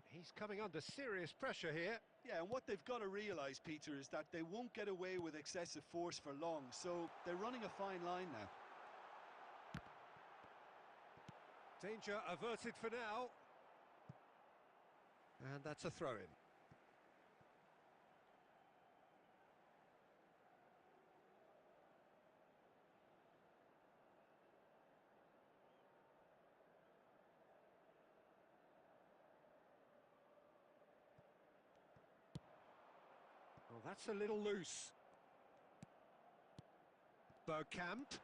He's coming under serious pressure here. Yeah, and what they've got to realise, Peter, is that they won't get away with excessive force for long, so they're running a fine line now. Danger averted for now. And that's a throw-in. Well, that's a little loose. Bergkamp.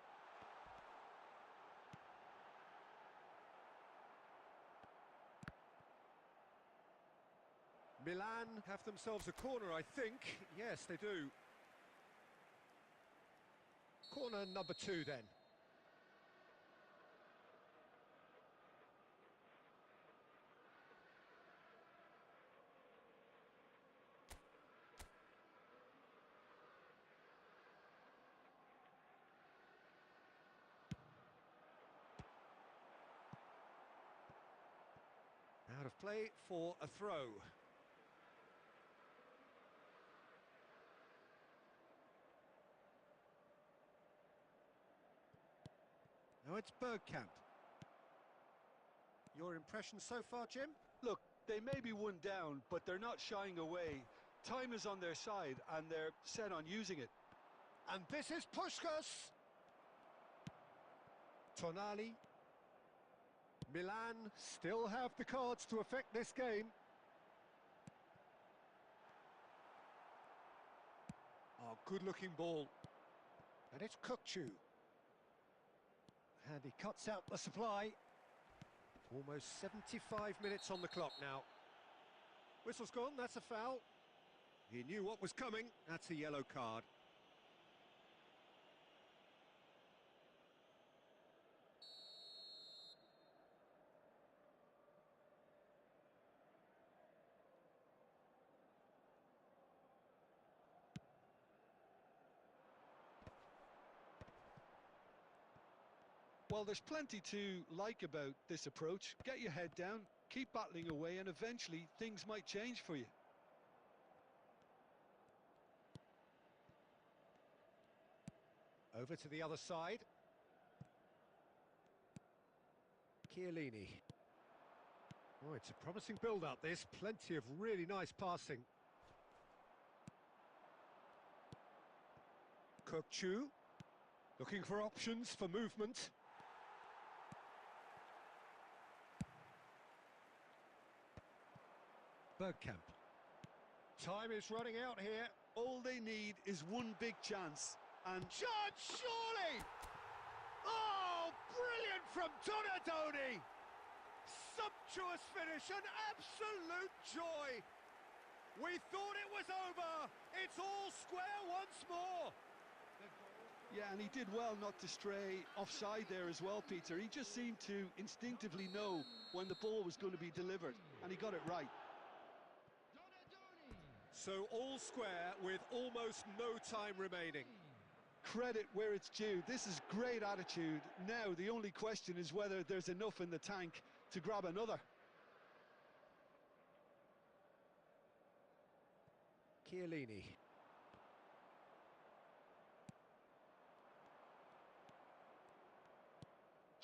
Milan have themselves a corner, I think. Yes, they do. Corner number 2, then. Out of play for a throw. Now it's Bergkamp. Your impression so far, Jim? Look, they may be one down, but they're not shying away. Time is on their side, and they're set on using it. And this is Puskás. Tonali. Milan still have the cards to affect this game. Oh, good-looking ball. And it's Kukçu. And he cuts out the supply. Almost 75 minutes on the clock now. Whistle's gone, that's a foul. He knew what was coming, that's a yellow card. Well, there's plenty to like about this approach. Get your head down, keep battling away, and eventually things might change for you. Over to the other side. Chiellini. Oh, it's a promising build-up, this. Plenty of really nice passing. Kukçu. Looking for options for movement. Bergkamp. Time is running out here. All they need is one big chance, and... Chance, surely! Oh, brilliant from Donadoni! Sumptuous finish, an absolute joy! We thought it was over. It's all square once more. The goal Yeah, and he did well not to stray offside there as well, Peter. He just seemed to instinctively know when the ball was going to be delivered, and he got it right. So all square with almost no time remaining. Credit where it's due. This is great attitude. Now the only question is whether there's enough in the tank to grab another. Chiellini.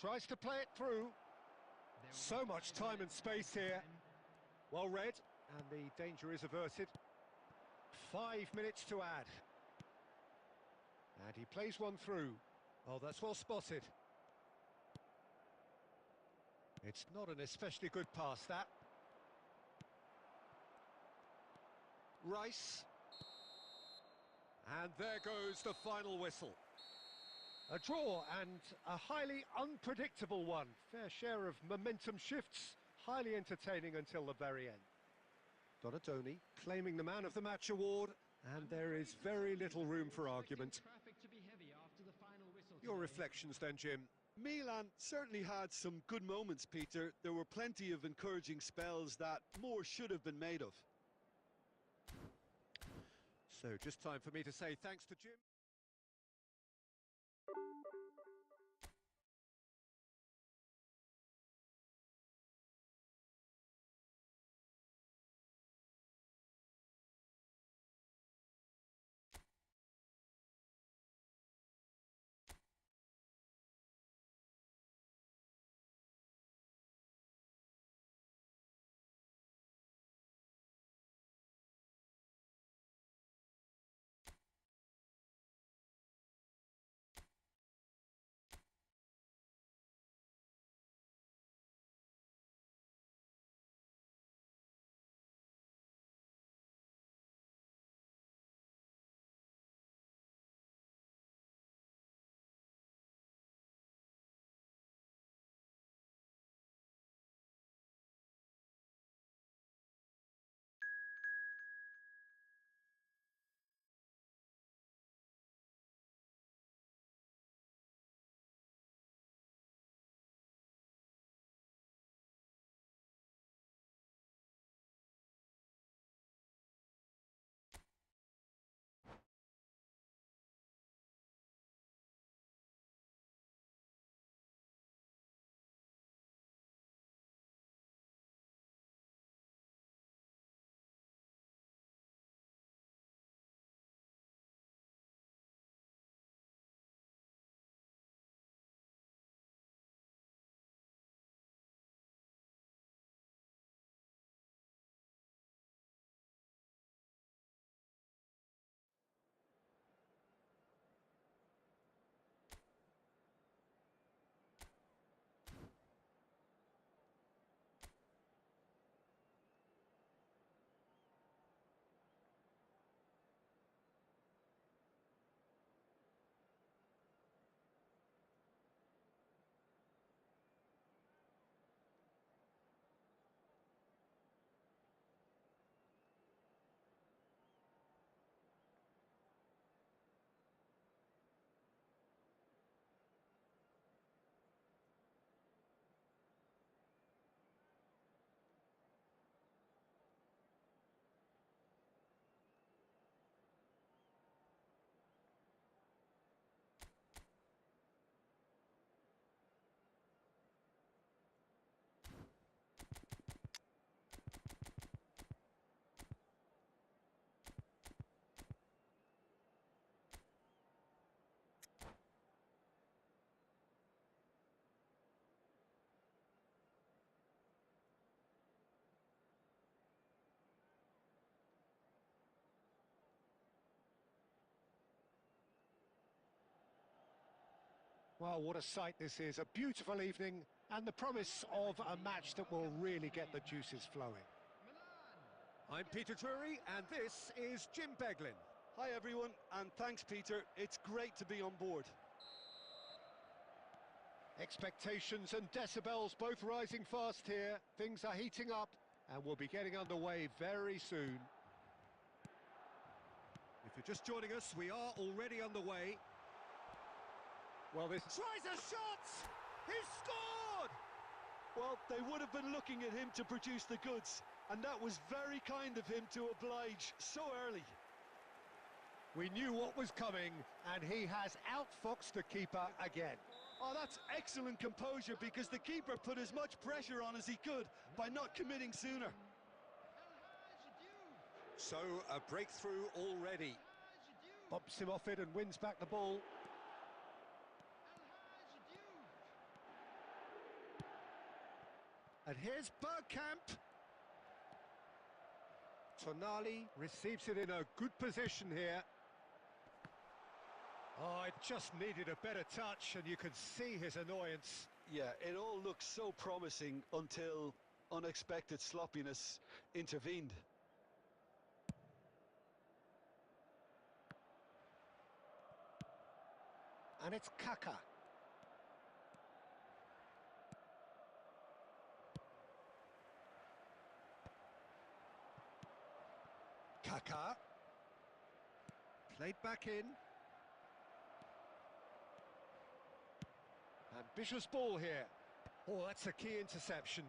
Tries to play it through. So much time and space here. Well read, and the danger is averted. 5 minutes to add. And he plays one through. Oh, that's well spotted. It's not an especially good pass, that. Rice. And there goes the final whistle. A draw and a highly unpredictable one. Fair share of momentum shifts, highly entertaining until the very end. Donatoni claiming the Man of the Match award, and there is very little room for argument. Your reflections then, Jim? Milan certainly had some good moments, Peter. There were plenty of encouraging spells that more should have been made of. So just time for me to say thanks to Jim. Well, what a sight this is. A beautiful evening and the promise of a match that will really get the juices flowing. I'm Peter Drury and this is Jim Beglin. Hi everyone, and thanks Peter. It's great to be on board. Expectations and decibels both rising fast here. Things are heating up and we'll be getting underway very soon. If you're just joining us, we are already underway. Well, this tries a shot! He scored! Well, they would have been looking at him to produce the goods, and that was very kind of him to oblige so early. We knew what was coming, and he has outfoxed the keeper again. Oh, that's excellent composure, because the keeper put as much pressure on as he could by not committing sooner. So, a breakthrough already. Bumps him off it and wins back the ball. And here's Bergkamp. Tonali receives it in a good position here. Oh, it just needed a better touch, and you can see his annoyance. Yeah, it all looked so promising until unexpected sloppiness intervened. And it's Kaka. Kaka. Played back in. Ambitious ball here. Oh, that's a key interception.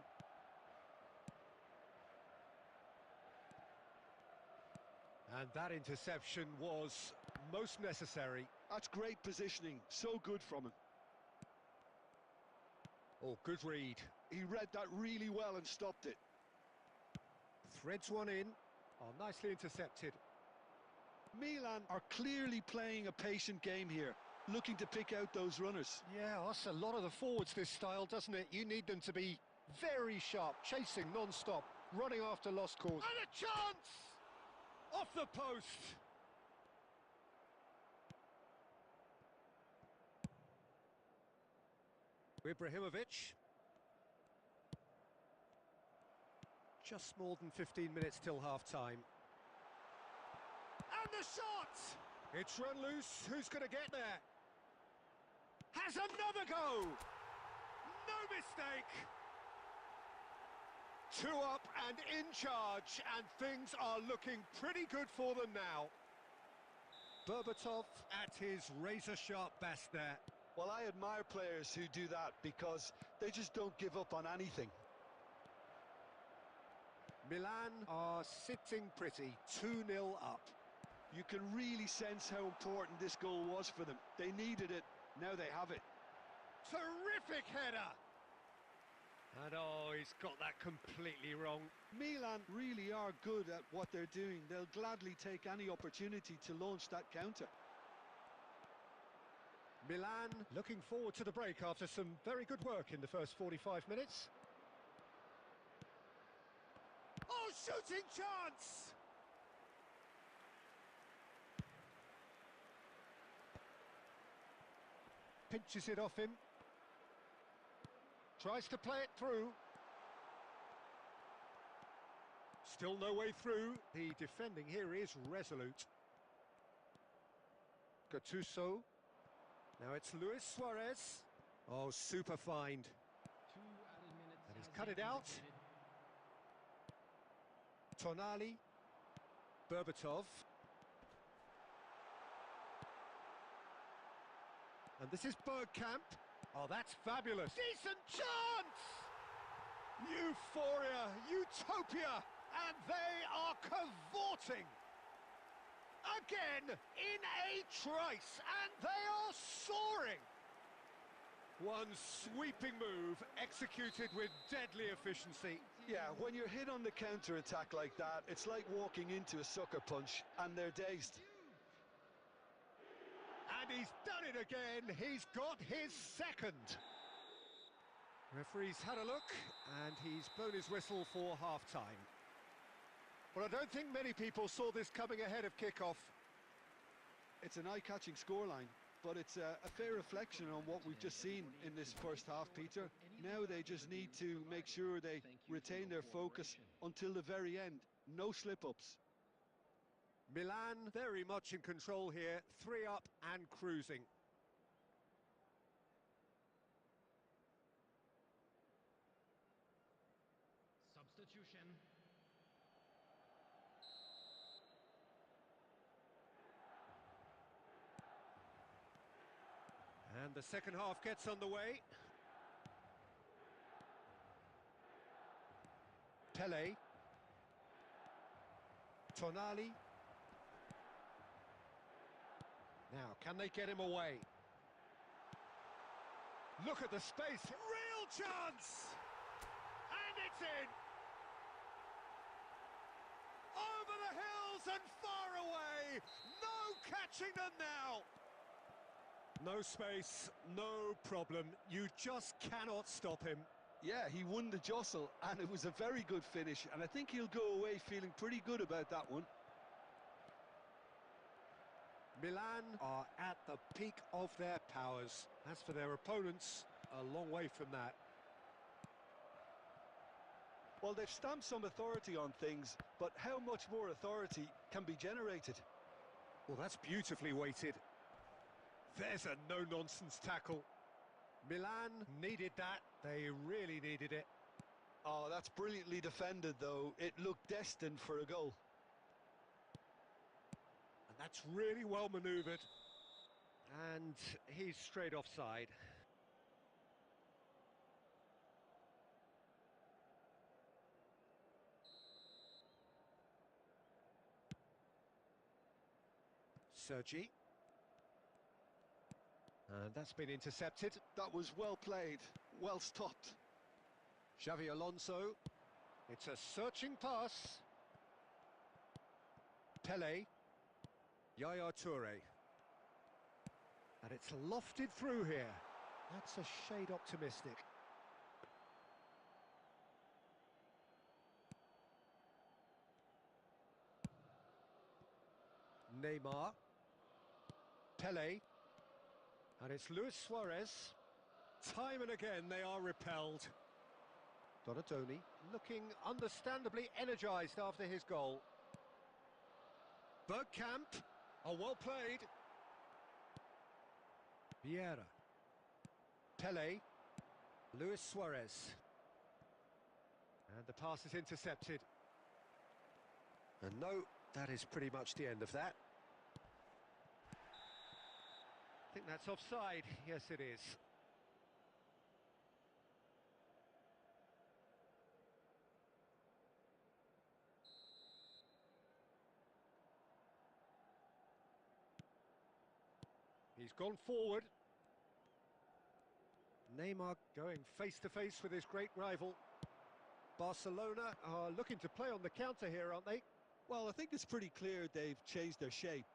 And that interception was most necessary. That's great positioning, so good from him. Oh, good read. He read that really well and stopped it. Threads one in. Oh, nicely intercepted. Milan are clearly playing a patient game here, looking to pick out those runners. Yeah, that's a lot of the forwards, this style, doesn't it? You need them to be very sharp, chasing non-stop, running after lost cause. And a chance! Off the post! Ibrahimovic. Just more than 15 minutes till half-time. And the shot! It's run loose. Who's going to get there? Has another go! No mistake! 2 up and in charge, and things are looking pretty good for them now. Berbatov at his razor-sharp best there. Well, I admire players who do that because they just don't give up on anything. Milan are sitting pretty, 2-0 up. You can really sense how important this goal was for them. They needed it, now they have it. Terrific header! And oh, he's got that completely wrong. Milan really are good at what they're doing. They'll gladly take any opportunity to launch that counter. Milan looking forward to the break after some very good work in the first 45 minutes. Oh, shooting chance! Pinches it off him. Tries to play it through. Still no way through. The defending here is resolute. Gattuso. Now it's Luis Suarez. Oh, super find. 2 added minutes. And he's has cut been it out. indicated. Tonali. Berbatov. And this is Bergkamp. Oh, that's fabulous. Decent chance! Euphoria, utopia, and they are cavorting. Again, in a trice, and they are soaring. One sweeping move, executed with deadly efficiency. Yeah, when you're hit on the counter-attack like that, it's like walking into a sucker punch, and they're dazed. And he's done it again. He's got his second. Referee's had a look, and he's blown his whistle for half-time. Well, I don't think many people saw this coming ahead of kick-off. It's an eye-catching scoreline, but it's a fair reflection on what we've just seen in this first half, Peter. Now they just need to make sure they retain their focus until the very end. No slip-ups. Milan very much in control here, 3 up and cruising. Substitution. And the second half gets underway. Pele. Tonali. Now, can they get him away? Look at the space. Real chance! And it's in! Over the hills and far away! No catching them now! No space, no problem. You just cannot stop him. Yeah, he won the jostle, and it was a very good finish, and I think he'll go away feeling pretty good about that one. Milan are at the peak of their powers. As for their opponents, a long way from that. Well, they've stamped some authority on things, but how much more authority can be generated? Well, that's beautifully weighted. There's a no-nonsense tackle. Milan needed that. They really needed it. Oh, that's brilliantly defended, though. It looked destined for a goal. And that's really well manoeuvred. And he's straight offside. Sergi. And that's been intercepted. That was well played, well stopped. Xavi Alonso. It's a searching pass. Pele. Yaya Toure. And it's lofted through here. That's a shade optimistic. Neymar. Pele. And it's Luis Suarez. Time and again they are repelled. Donatoni looking understandably energised after his goal. Bergkamp. Oh, well played. Vieira. Pele. Luis Suarez. And the pass is intercepted. And no, that is pretty much the end of that. I think that's offside. Yes, it is. He's gone forward. Neymar going face-to-face with his great rival. Barcelona are looking to play on the counter here, aren't they? Well, I think it's pretty clear they've changed their shape,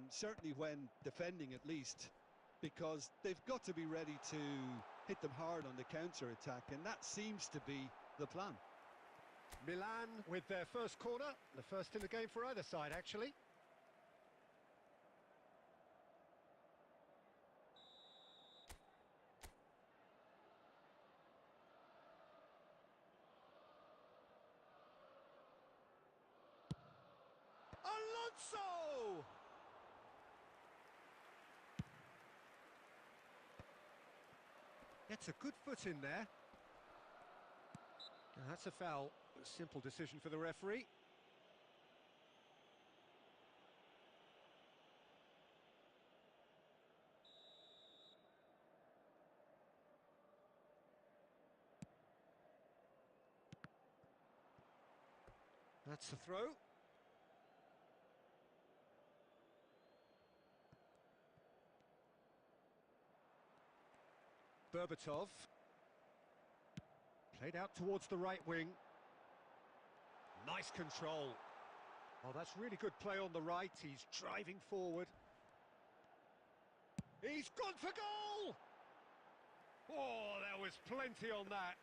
certainly when defending at least, because they've got to be ready to hit them hard on the counter-attack, and that seems to be the plan. Milan with their first corner, the first in the game for either side, actually. Alonso! Gets a good foot in there. Now, that's a foul. A simple decision for the referee. That's a throw. Berbatov. Played out towards the right wing. Nice control. Oh, that's really good play on the right. He's driving forward. He's gone for goal! Oh, there was plenty on that.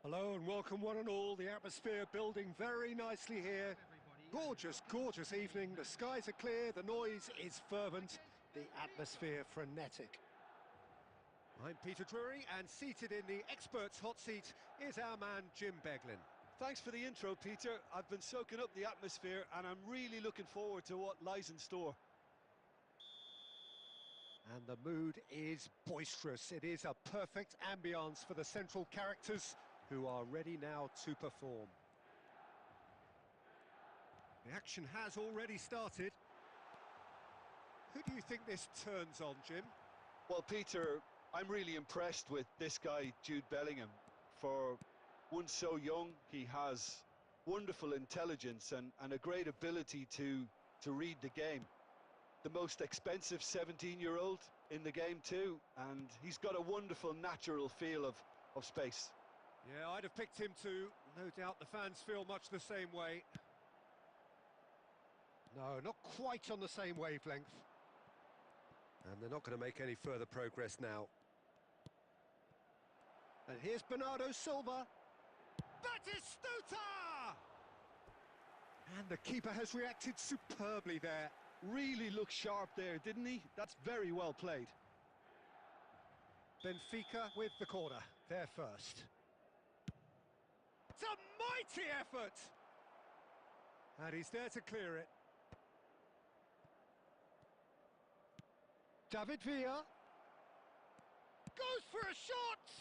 Hello and welcome one and all. The atmosphere building very nicely here. Gorgeous, gorgeous evening. The skies are clear, the noise is fervent, the atmosphere frenetic. I'm Peter Drury, and seated in the experts' hot seat is our man Jim Beglin. Thanks for the intro, Peter. I've been soaking up the atmosphere and I'm really looking forward to what lies in store. And the mood is boisterous. It is a perfect ambience for the central characters who are ready now to perform. The action has already started. Who do you think this turns on, Jim? Well, Peter, I'm really impressed with this guy, Jude Bellingham. For one so young, he has wonderful intelligence and a great ability to read the game. The most expensive 17-year-old in the game too, and he's got a wonderful natural feel of space. Yeah, I'd have picked him too. No doubt the fans feel much the same way. No, not quite on the same wavelength. And they're not going to make any further progress now. And here's Bernardo Silva. Batistuta! And the keeper has reacted superbly there. Really looked sharp there, didn't he? That's very well played. Benfica with the corner. They're first. It's a mighty effort! And he's there to clear it. David Villa. Goes for a shot!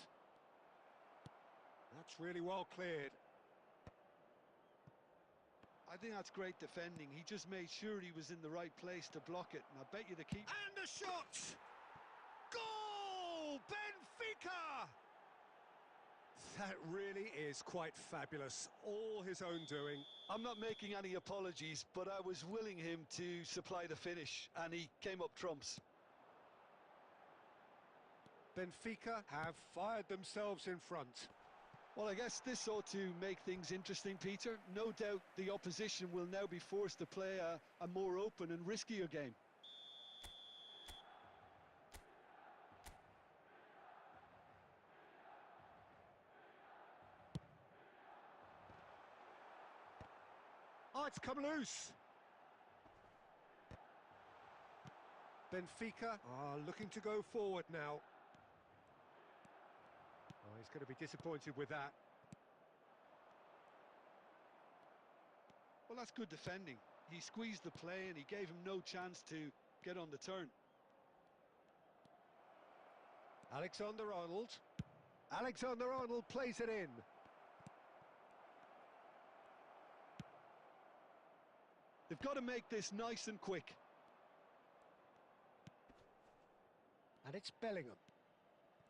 That's really well cleared. I think that's great defending. He just made sure he was in the right place to block it, and I bet you the keeper... And a shot! Goal! Benfica! That really is quite fabulous. All his own doing. I'm not making any apologies, but I was willing him to supply the finish, and he came up trumps. Benfica have fired themselves in front. Well, I guess this ought to make things interesting, Peter. No doubt the opposition will now be forced to play a more open and riskier game. Oh, it's come loose. Benfica are looking to go forward now. Oh, he's going to be disappointed with that. Well, that's good defending. He squeezed the play and he gave him no chance to get on the turn. Alexander-Arnold. Alexander-Arnold plays it in. They've got to make this nice and quick. And it's Bellingham.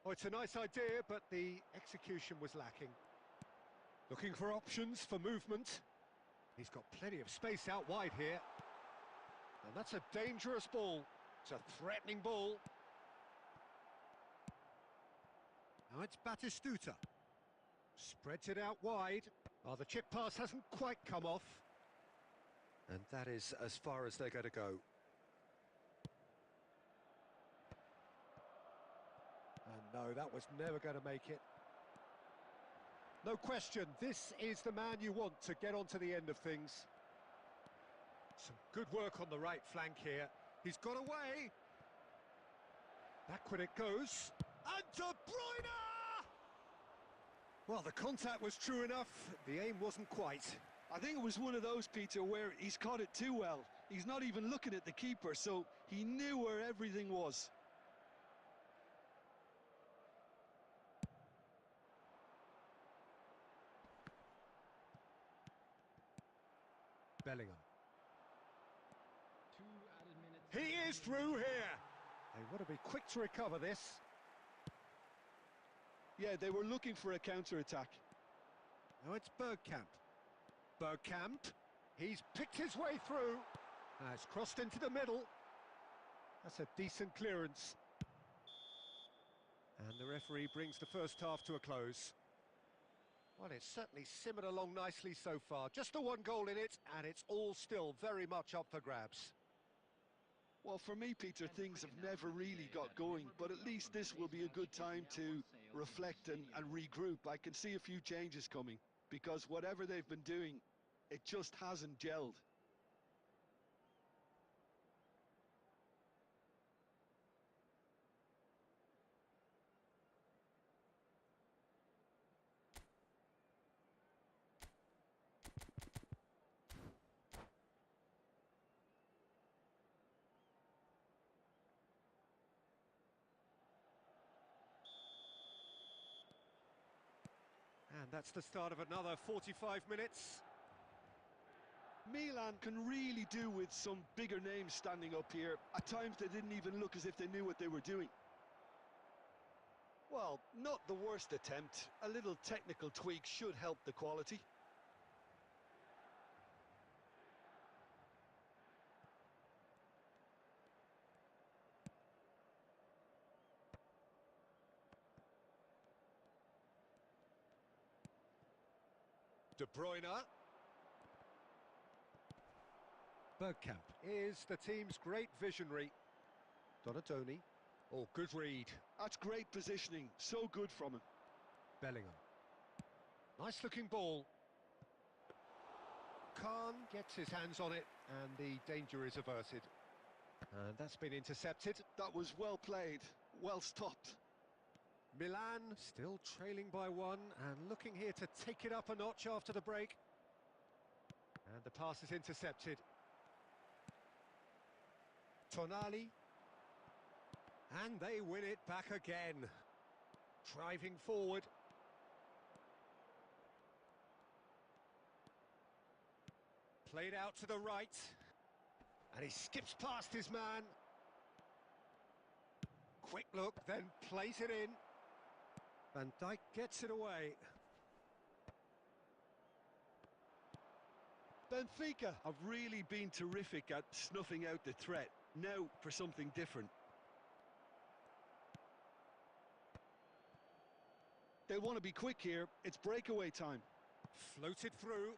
Oh, it's a nice idea, but the execution was lacking. Looking for options for movement. He's got plenty of space out wide here. And that's a dangerous ball. It's a threatening ball. Now it's Batistuta. Spreads it out wide. Oh, the chip pass hasn't quite come off. And that is as far as they're going to go. And no, that was never going to make it. No question, this is the man you want to get onto the end of things. Some good work on the right flank here. He's got away. Back when it goes. And De Bruyne! Well, the contact was true enough. The aim wasn't quite. I think it was one of those, Peter, where he's caught it too well. He's not even looking at the keeper, so he knew where everything was. Bellingham. 2 added minutes. He is through here. They want to be quick to recover this. Yeah, they were looking for a counter-attack. Now it's Bergkamp. Bergkamp. He's picked his way through. Has crossed into the middle. That's a decent clearance. And the referee brings the first half to a close. Well, it's certainly simmered along nicely so far. Just the one goal in it, and it's all still very much up for grabs. Well, for me, Peter, things have never really got going, but at least this will be a good time to reflect and regroup. I can see a few changes coming because whatever they've been doing, it just hasn't gelled. And that's the start of another 45 minutes. Milan can really do with some bigger names standing up here. At times they didn't even look as if they knew what they were doing. Well, not the worst attempt. A little technical tweak should help the quality. De Bruyne. Bergkamp is the team's great visionary. Donatoni. Oh, good read. That's great positioning. So good from him. Bellingham. Nice looking ball. Khan gets his hands on it and the danger is averted. And that's been intercepted. That was well played, well stopped. Milan still trailing by one and looking here to take it up a notch after the break. And the pass is intercepted. Tonali. And they win it back again. Driving forward. Played out to the right. And he skips past his man. Quick look, then plays it in. Van Dijk gets it away. Benfica have really been terrific at snuffing out the threat. Now for something different. They want to be quick here. It's breakaway time. Floated through.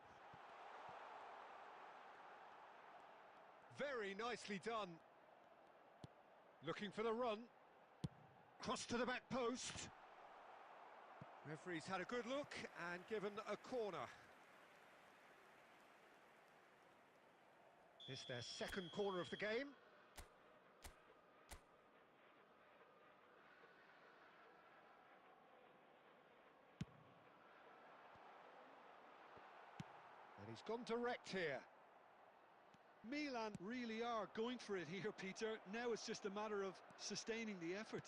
Very nicely done. Looking for the run. Cross to the back post. Referee's had a good look and given a corner. It's their second corner of the game. And he's gone direct here. Milan really are going for it here, Peter. Now it's just a matter of sustaining the effort.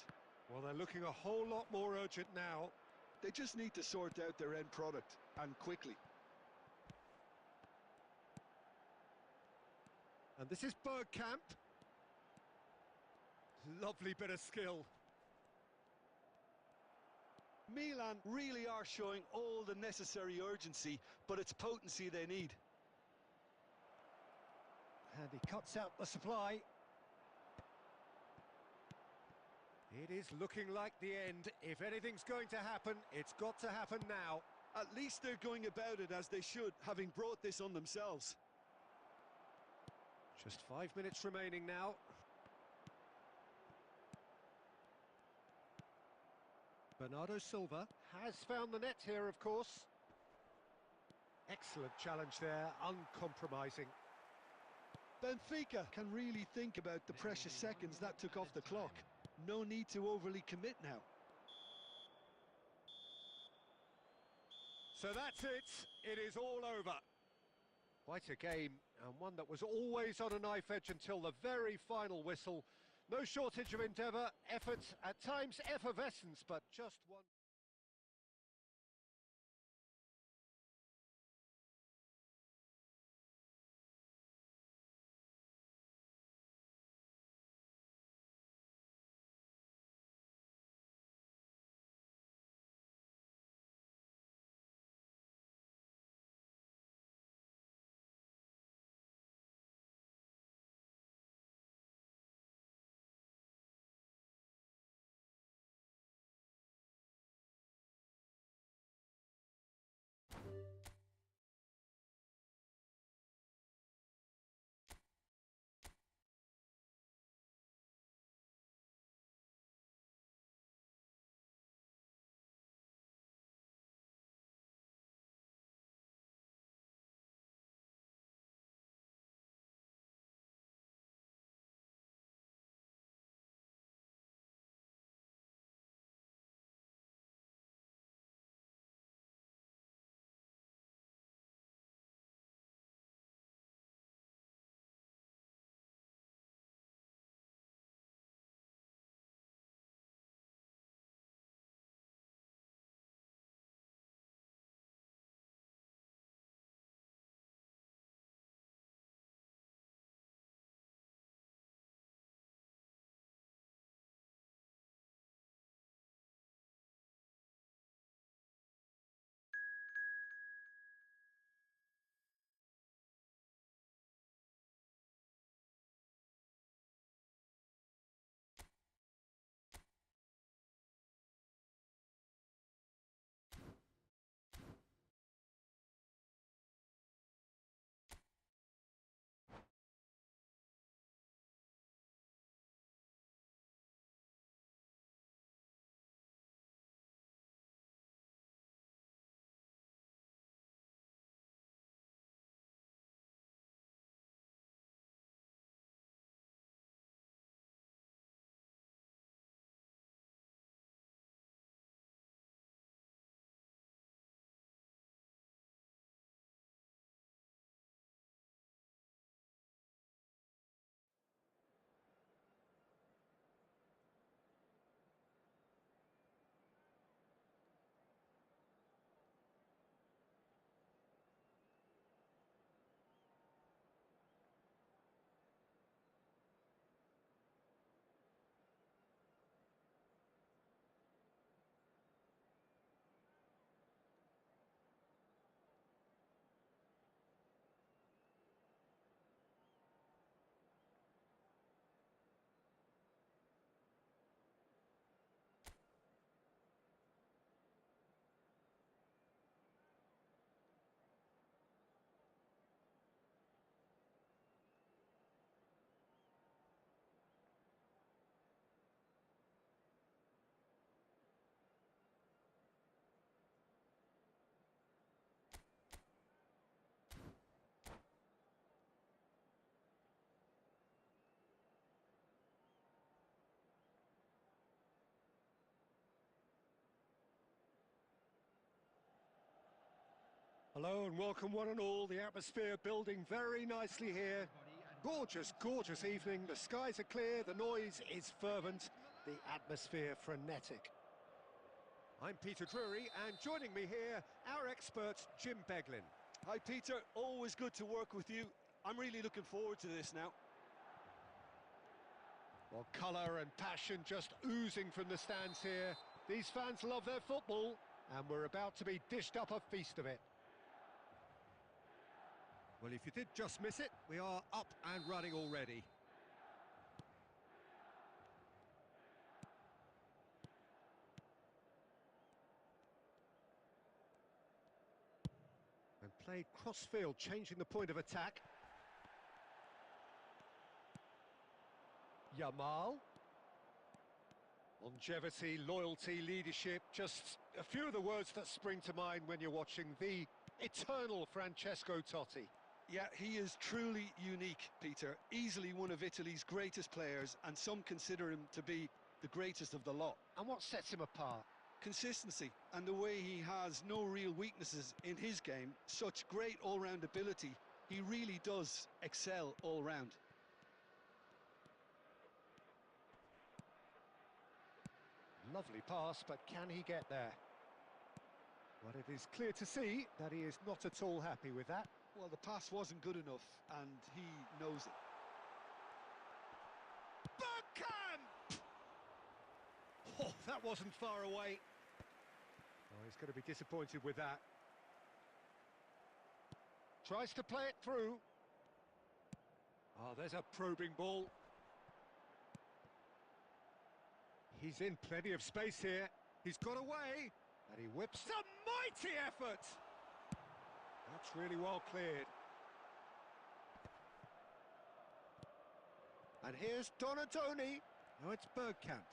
Well, they're looking a whole lot more urgent now. They just need to sort out their end product, and quickly. And this is Bergkamp. Lovely bit of skill. Milan really are showing all the necessary urgency, but it's potency they need. And he cuts out the supply. It is looking like the end. If anything's going to happen, it's got to happen now. At least they're going about it as they should, having brought this on themselves. Just 5 minutes remaining now. Bernardo Silva has found the net here, of course. Excellent challenge there, uncompromising. Benfica can really think about the precious seconds that took off the clock. No need to overly commit now. So that's it. It is all over. Quite a game, and one that was always on a knife edge until the very final whistle. No shortage of endeavour, effort, at times effervescence, but just one... Hello and welcome one and all. The atmosphere building very nicely here. Gorgeous, gorgeous evening. The skies are clear, the noise is fervent, the atmosphere frenetic. I'm Peter Drury, and joining me here, our expert Jim Beglin. Hi Peter, always good to work with you. I'm really looking forward to this now. Well, colour and passion just oozing from the stands here. These fans love their football, and we're about to be dished up a feast of it. Well, if you did just miss it, we are up and running already. And played cross-field, changing the point of attack. Yamal. Longevity, loyalty, leadership, just a few of the words that spring to mind when you're watching the eternal Francesco Totti. Yeah, he is truly unique, Peter. Easily one of Italy's greatest players, and some consider him to be the greatest of the lot. And what sets him apart? Consistency, and the way he has no real weaknesses in his game. Such great all-round ability. He really does excel all round. Lovely pass, but can he get there? Well, it is clear to see that he is not at all happy with that. Well, the pass wasn't good enough, and he knows it. Bergkamp! Oh, that wasn't far away. Oh, he's going to be disappointed with that. Tries to play it through. Oh, there's a probing ball. He's in plenty of space here. He's got away. And he whips a mighty effort. That's really well cleared. And here's Donatoni. Now it's Bergkamp.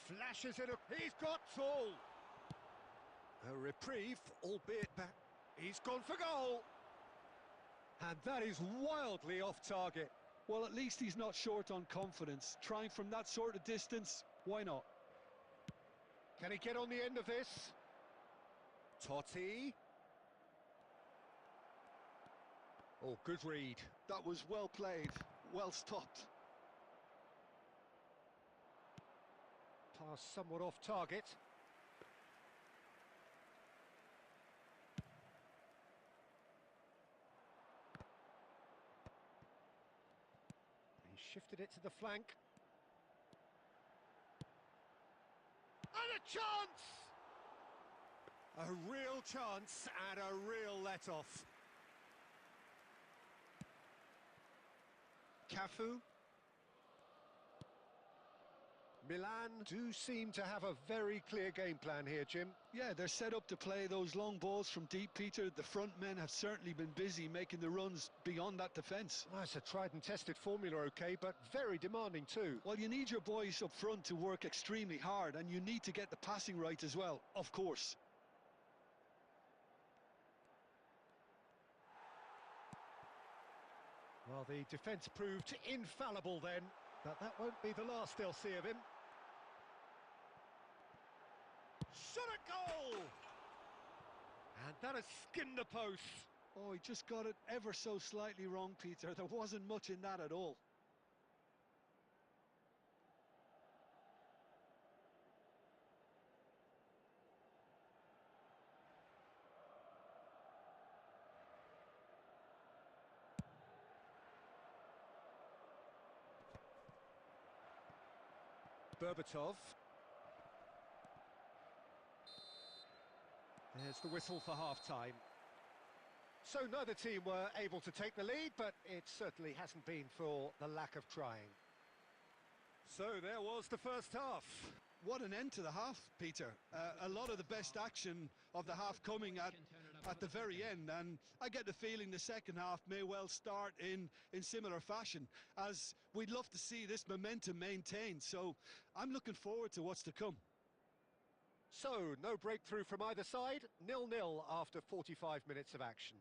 Flashes it up. He's got all. A reprieve, albeit back. He's gone for goal. And that is wildly off target. Well, at least he's not short on confidence. Trying from that sort of distance, why not? Can he get on the end of this? Totti. Oh, good read. That was well played, well stopped. Pass somewhat off target. He shifted it to the flank. And a chance! A real chance and a real let-off. Cafu. Milan do seem to have a very clear game plan here, Jim. Yeah, they're set up to play those long balls from deep, Peter. The front men have certainly been busy making the runs beyond that defence. Well, it's a tried and tested formula, okay, but very demanding too. Well, you need your boys up front to work extremely hard, and you need to get the passing right as well, of course. Well, the defence proved infallible then, but that won't be the last they'll see of him. Shot a goal! And that has skinned the post. Oh, he just got it ever so slightly wrong, Peter. There wasn't much in that at all. Berbatov. There's the whistle for half-time. So neither team were able to take the lead, but it certainly hasn't been for the lack of trying. So there was the first half. What an end to the half, Peter. A lot of the best action of the half coming at the very end, and I get the feeling the second half may well start in similar fashion, as we'd love to see this momentum maintained. So I'm looking forward to what's to come. So, no breakthrough from either side, 0-0 after 45 minutes of action.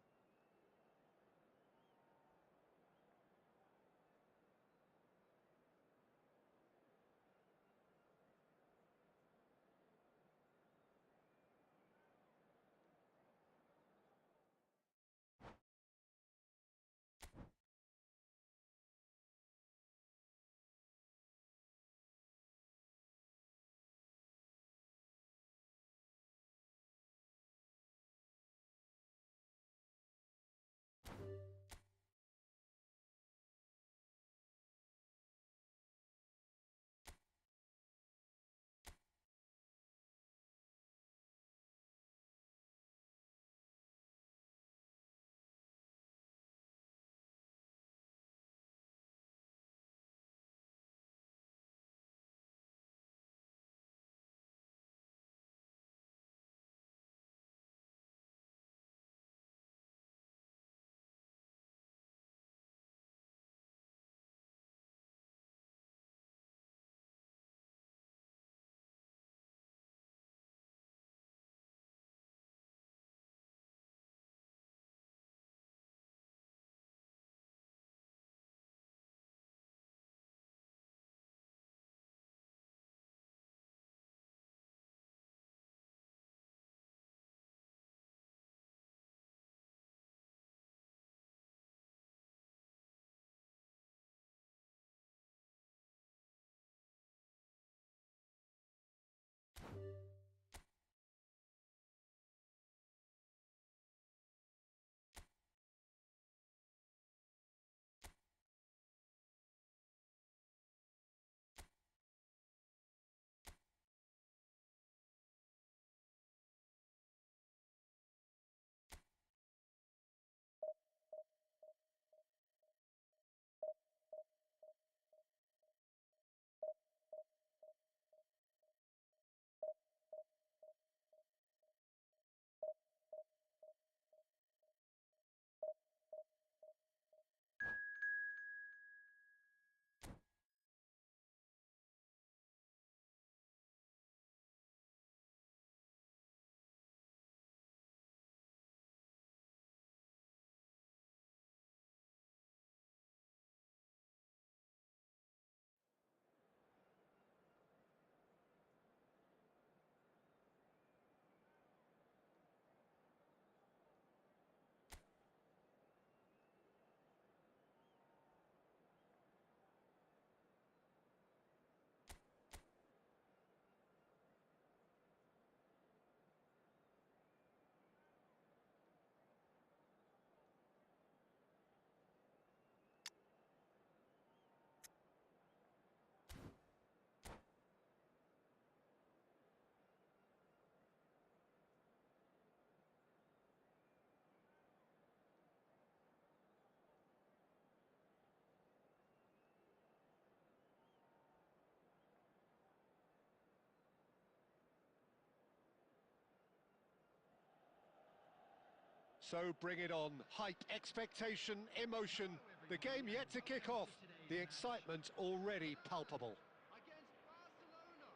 So bring it on. Hype, expectation, emotion. The game yet to kick off. The excitement already palpable. Against Barcelona.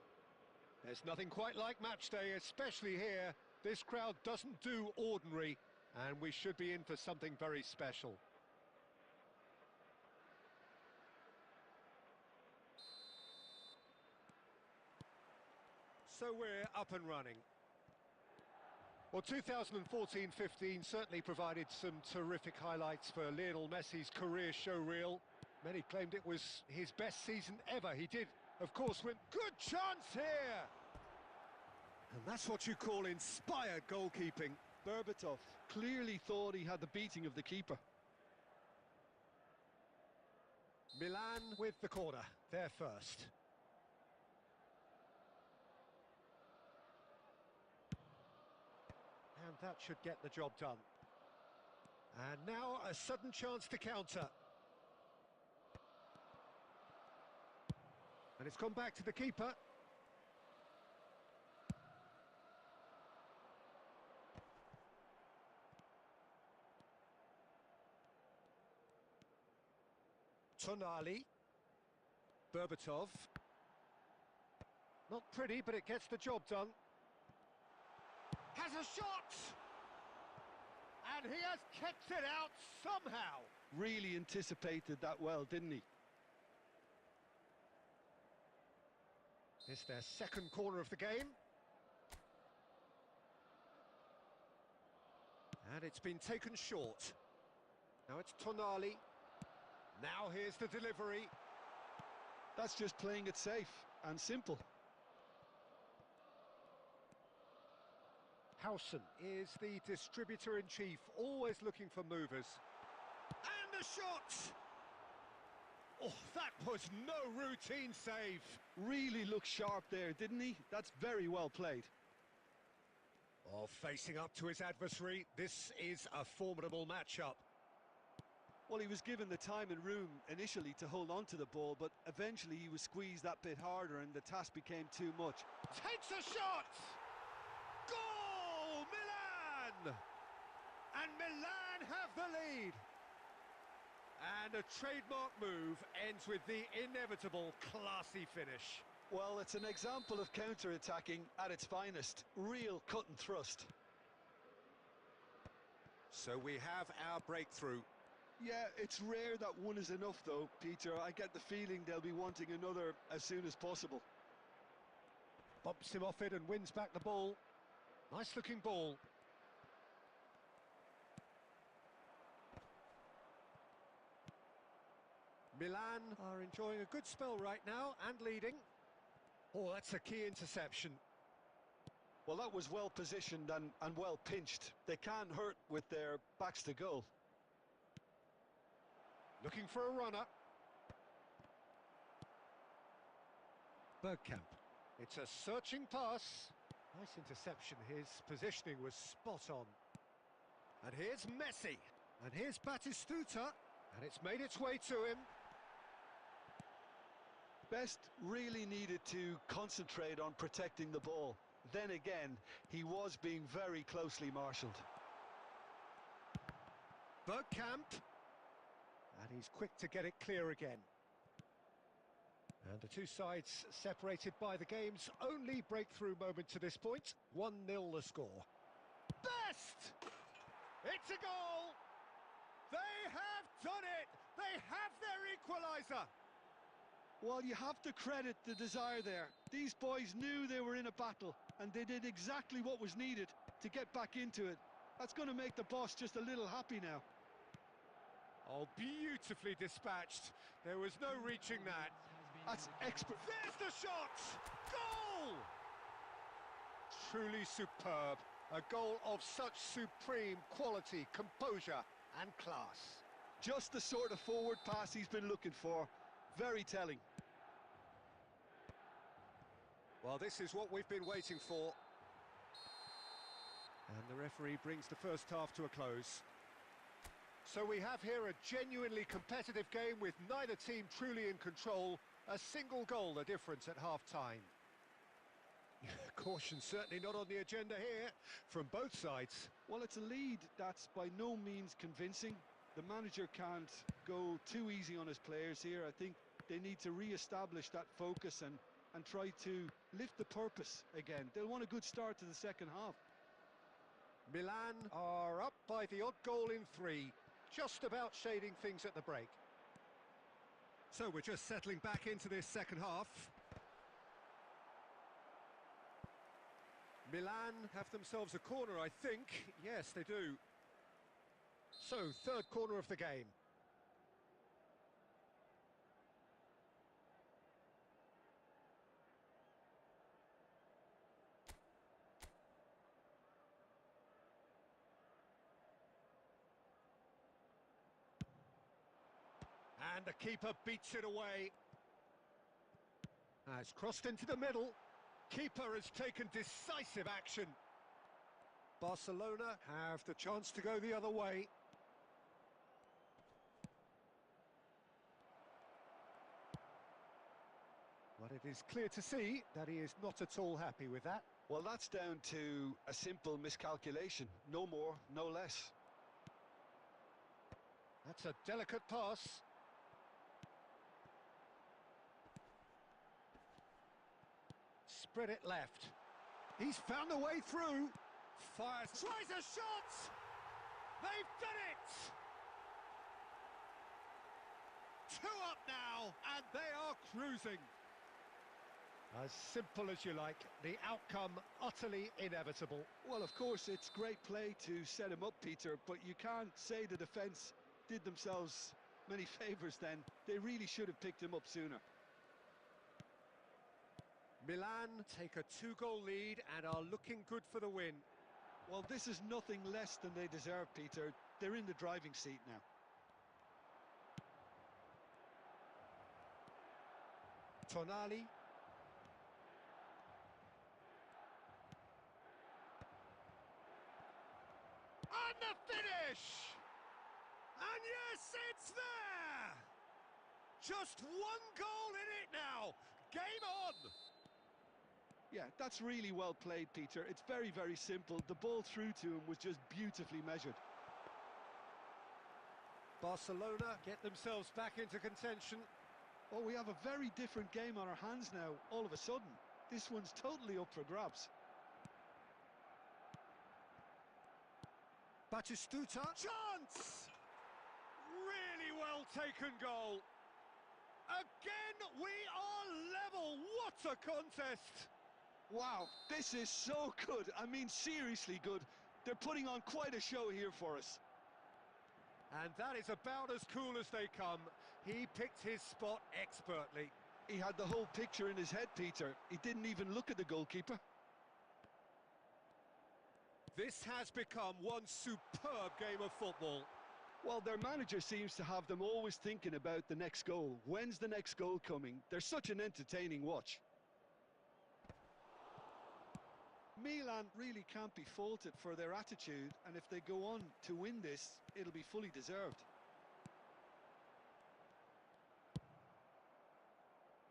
There's nothing quite like match day, especially here. This crowd doesn't do ordinary, and we should be in for something very special. So we're up and running. Well, 2014-15 certainly provided some terrific highlights for Lionel Messi's career showreel. Many claimed it was his best season ever. He did, of course, win. Good chance here! And that's what you call inspired goalkeeping. Berbatov clearly thought he had the beating of the keeper. Milan with the corner, there first. And that should get the job done. And now a sudden chance to counter. And it's gone back to the keeper. Tonali. Berbatov. Not pretty, but it gets the job done. Has a shot! And he has kept it out somehow. Really anticipated that well, didn't he? It's their second corner of the game. And it's been taken short. Now it's Tonali. Now here's the delivery. That's just playing it safe and simple. Howson is the distributor-in-chief, always looking for movers. And a shot! Oh, that was no routine save. Really looked sharp there, didn't he? That's very well played. Oh, facing up to his adversary, this is a formidable matchup. Well, he was given the time and room initially to hold on to the ball, but eventually he was squeezed that bit harder and the task became too much. Takes a shot! Goal! Milan! And Milan have the lead. And a trademark move ends with the inevitable classy finish. Well, it's an example of counter-attacking at its finest. Real cut and thrust. So we have our breakthrough. Yeah, it's rare that one is enough though, Peter. I get the feeling they'll be wanting another as soon as possible. Bumps him off it and wins back the ball. Nice looking ball. Milan are enjoying a good spell right now and leading. Oh, that's a key interception. Well, that was well positioned and well pinched. They can't hurt with their backs to goal. Looking for a runner. Bergkamp. It's a searching pass. Nice interception. His positioning was spot on. And here's Messi. And here's Batistuta. And it's made its way to him. Best really needed to concentrate on protecting the ball. Then again, he was being very closely marshalled. Bergkamp. And he's quick to get it clear again. And the two sides separated by the game's only breakthrough moment to this point. 1-0 the score. Best! It's a goal! They have done it! They have their equaliser! Well, you have to credit the desire there. These boys knew they were in a battle, and they did exactly what was needed to get back into it. That's going to make the boss just a little happy now. Oh, beautifully dispatched. There was no reaching that. That's expert. There's the shot! Goal! Truly superb. A goal of such supreme quality, composure and class. Just the sort of forward pass he's been looking for. Very telling. Well, this is what we've been waiting for. And the referee brings the first half to a close. So we have here a genuinely competitive game with neither team truly in control. A single goal the difference at half-time. Caution certainly not on the agenda here from both sides. Well, it's a lead that's by no means convincing. The manager can't go too easy on his players here. I think they need to re-establish that focus and try to lift the purpose again. They'll want a good start to the second half. Milan are up by the odd goal in 3, just about shading things at the break. So we're just settling back into this second half. Milan have themselves a corner, I think. Yes, they do. So, third corner of the game. And the keeper beats it away. Has crossed into the middle. Keeper has taken decisive action. Barcelona have the chance to go the other way. But it is clear to see that he is not at all happy with that. Well, that's down to a simple miscalculation. No more, no less. That's a delicate pass. Spread it left. He's found a way through. Fires, tries a shot! They've done it! 2 up now, and they are cruising. As simple as you like, the outcome utterly inevitable. Well, of course, it's great play to set him up, Peter, but you can't say the defence did themselves many favours then. They really should have picked him up sooner. Milan take a 2-goal lead and are looking good for the win. Well, this is nothing less than they deserve, Peter. They're in the driving seat now. Tonali. And the finish! And yes, it's there! Just 1 goal in it now. Game on! Yeah, that's really well played, Peter. It's very, very simple. The ball through to him was just beautifully measured. Barcelona get themselves back into contention. Oh, we have a very different game on our hands now, all of a sudden. This one's totally up for grabs. Batistuta, chance! Really well taken goal. Again, we are level. What a contest! Wow, this is so good. I mean, seriously good. They're putting on quite a show here for us. And that is about as cool as they come. He picked his spot expertly. He had the whole picture in his head, Peter. He didn't even look at the goalkeeper. This has become one superb game of football. Well, their manager seems to have them always thinking about the next goal. When's the next goal coming? They're such an entertaining watch. Milan really can't be faulted for their attitude, and if they go on to win this, it'll be fully deserved.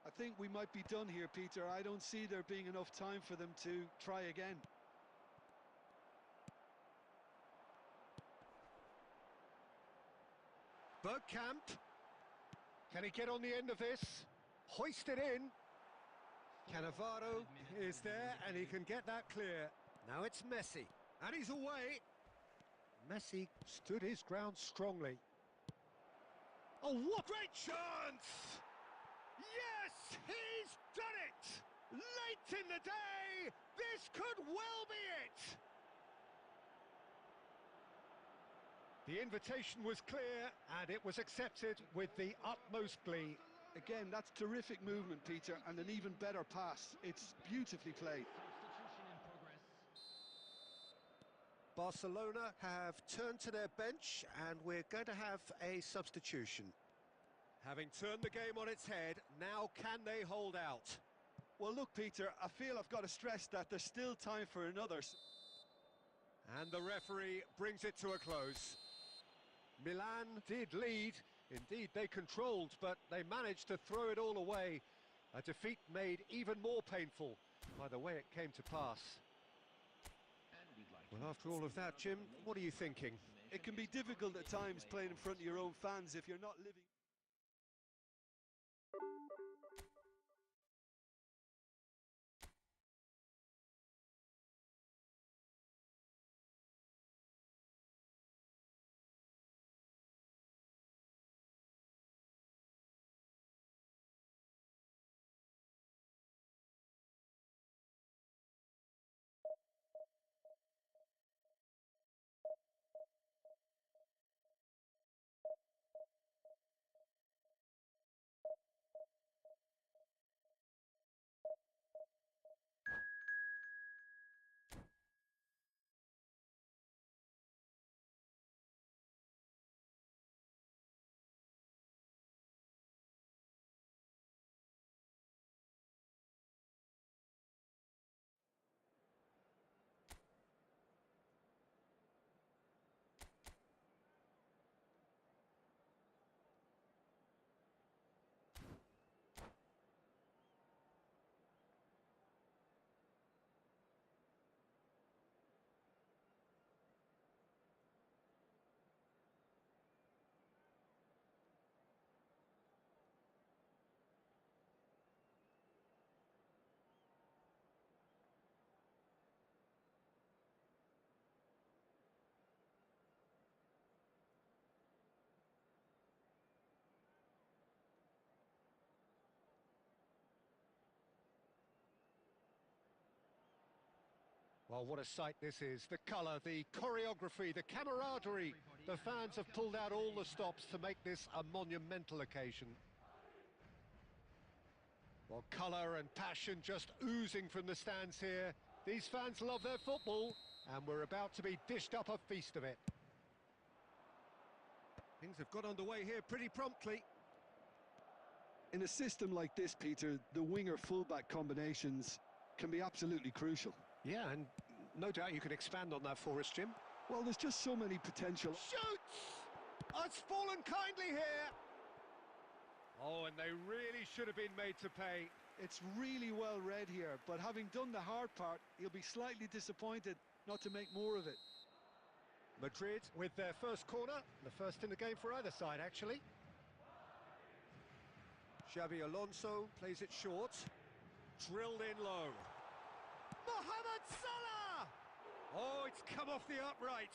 I think we might be done here, Peter. I don't see there being enough time for them to try again. Bergkamp. Can he get on the end of this? Hoist it in. Cannavaro is there and he can get that clear. Now it's Messi. And he's away. Messi stood his ground strongly. Oh, what great chance! Yes, he's done it! Late in the day, this could well be it! The invitation was clear, and it was accepted with the utmost glee. Again, that's terrific movement, Peter, and an even better pass. It's beautifully played. Substitution in progress. Barcelona have turned to their bench, and we're going to have a substitution. Having turned the game on its head, now can they hold out? Well, look, Peter, I feel I've got to stress that there's still time for another. And the referee brings it to a close. Milan did lead, indeed they controlled, but they managed to throw it all away. A defeat made even more painful by the way it came to pass. And we'd like Well, after all of that, Jim, what are you thinking? It can be difficult at times playing in front of your own fans if you're not living. Well, what a sight this is. The colour, the choreography, the camaraderie. The fans have pulled out all the stops to make this a monumental occasion. Well, colour and passion just oozing from the stands here. These fans love their football, and we're about to be dished up a feast of it. Things have got underway here pretty promptly. In a system like this, Peter, the winger-fullback combinations can be absolutely crucial. Yeah, and no doubt you can expand on that for us, Jim. Well, there's just so many potential... Shoots! Oh, it's fallen kindly here. Oh, and they really should have been made to pay. It's really well read here, but having done the hard part, he'll be slightly disappointed not to make more of it. Madrid with their first corner, the first in the game for either side, actually. Xabi Alonso plays it short. Drilled in low. Mohamed Salah! Oh, it's come off the upright.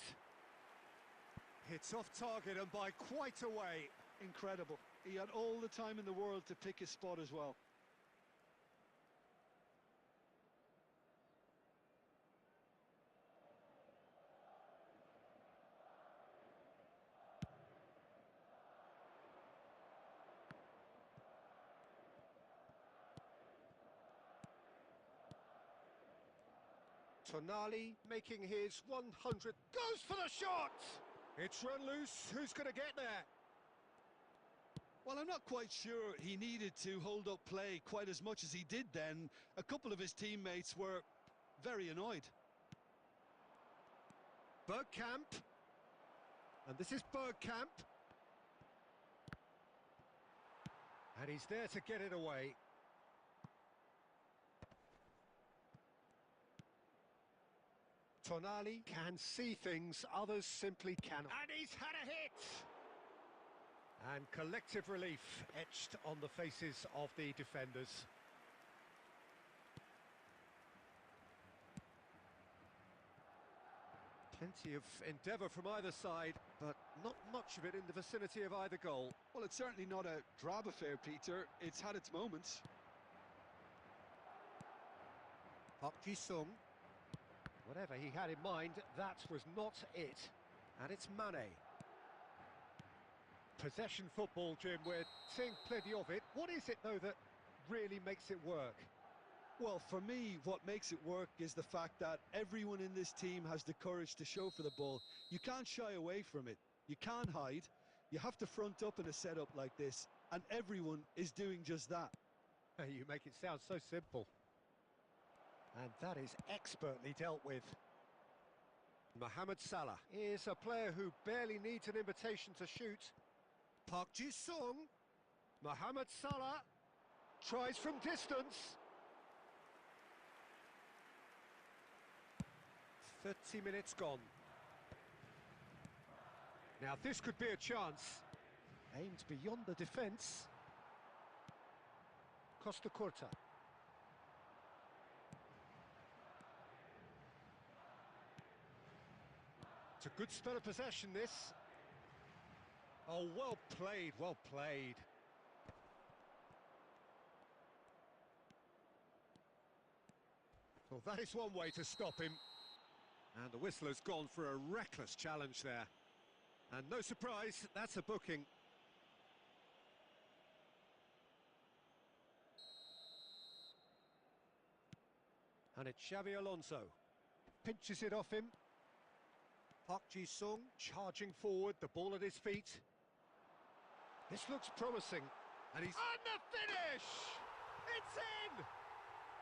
It's off target and by quite a way. Incredible. He had all the time in the world to pick his spot as well. Tonali making his 100. Goes for the shot! It's run loose. Who's going to get there? Well, I'm not quite sure he needed to hold up play quite as much as he did then. A couple of his teammates were very annoyed. Bergkamp. And this is Bergkamp. And he's there to get it away. Tonali can see things others simply cannot. And he's had a hit! And collective relief etched on the faces of the defenders. Plenty of endeavour from either side, but not much of it in the vicinity of either goal. Well, it's certainly not a drab affair, Peter. It's had its moments. Park Ji-sung. Whatever he had in mind, that was not it. And it's Mane. Possession football, Jim, we're seeing plenty of it. What is it, though, that really makes it work? Well, for me, what makes it work is the fact that everyone in this team has the courage to show for the ball. You can't shy away from it. You can't hide. You have to front up in a setup like this, and everyone is doing just that. You make it sound so simple. And that is expertly dealt with. Mohamed Salah is a player who barely needs an invitation to shoot. Park Ji-sung. Mohamed Salah tries from distance. 30 minutes gone. Now this could be a chance. Aimed beyond the defence. Costa Curta. It's a good spell of possession, this. Oh, well played, well played. Well, that is one way to stop him. And the whistler's gone for a reckless challenge there. And no surprise, that's a booking. And it's Xavi Alonso. Pinches it off him. Park Ji-sung charging forward, the ball at his feet. This looks promising. And he's... And the finish! It's in!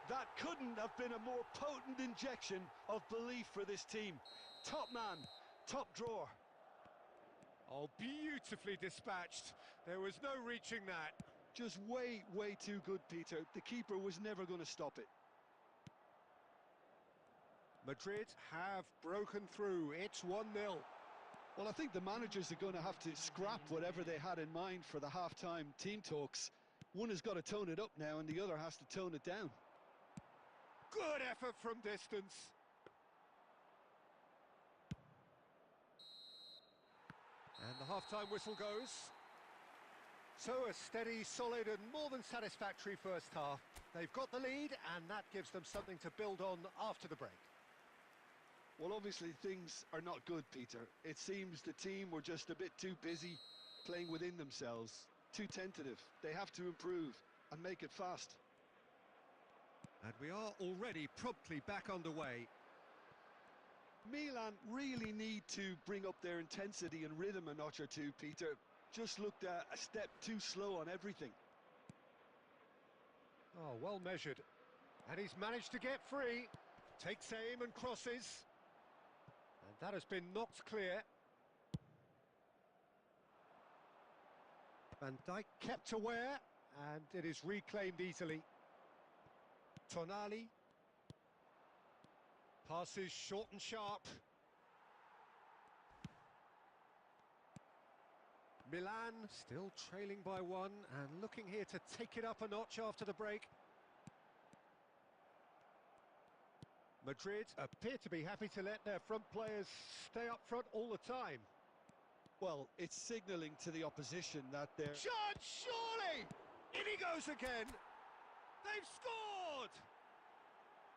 That couldn't have been a more potent injection of belief for this team. Top man, top drawer. Oh, beautifully dispatched. There was no reaching that. Just way, way too good, Peter. The keeper was never going to stop it. Madrid have broken through. It's 1-0. Well, I think the managers are going to have to scrap whatever they had in mind for the half-time team talks. One has got to tone it up now and the other has to tone it down. Good effort from distance. And the half-time whistle goes. So a steady, solid and more than satisfactory first half. They've got the lead and that gives them something to build on after the break. Well, obviously things are not good, Peter. It seems the team were just a bit too busy playing within themselves, too tentative. They have to improve and make it fast. And we are already promptly back underway. Milan really need to bring up their intensity and rhythm a notch or two, Peter. Just looked a step too slow on everything. Oh, well measured. And he's managed to get free. Takes aim and crosses. And that has been knocked clear. Van Dijk kept aware, and it is reclaimed easily. Tonali. Passes short and sharp. Milan still trailing by one and looking here to take it up a notch after the break. Madrid appear to be happy to let their front players stay up front all the time. Well, it's signalling to the opposition that they're... Shot, surely! In he goes again! They've scored!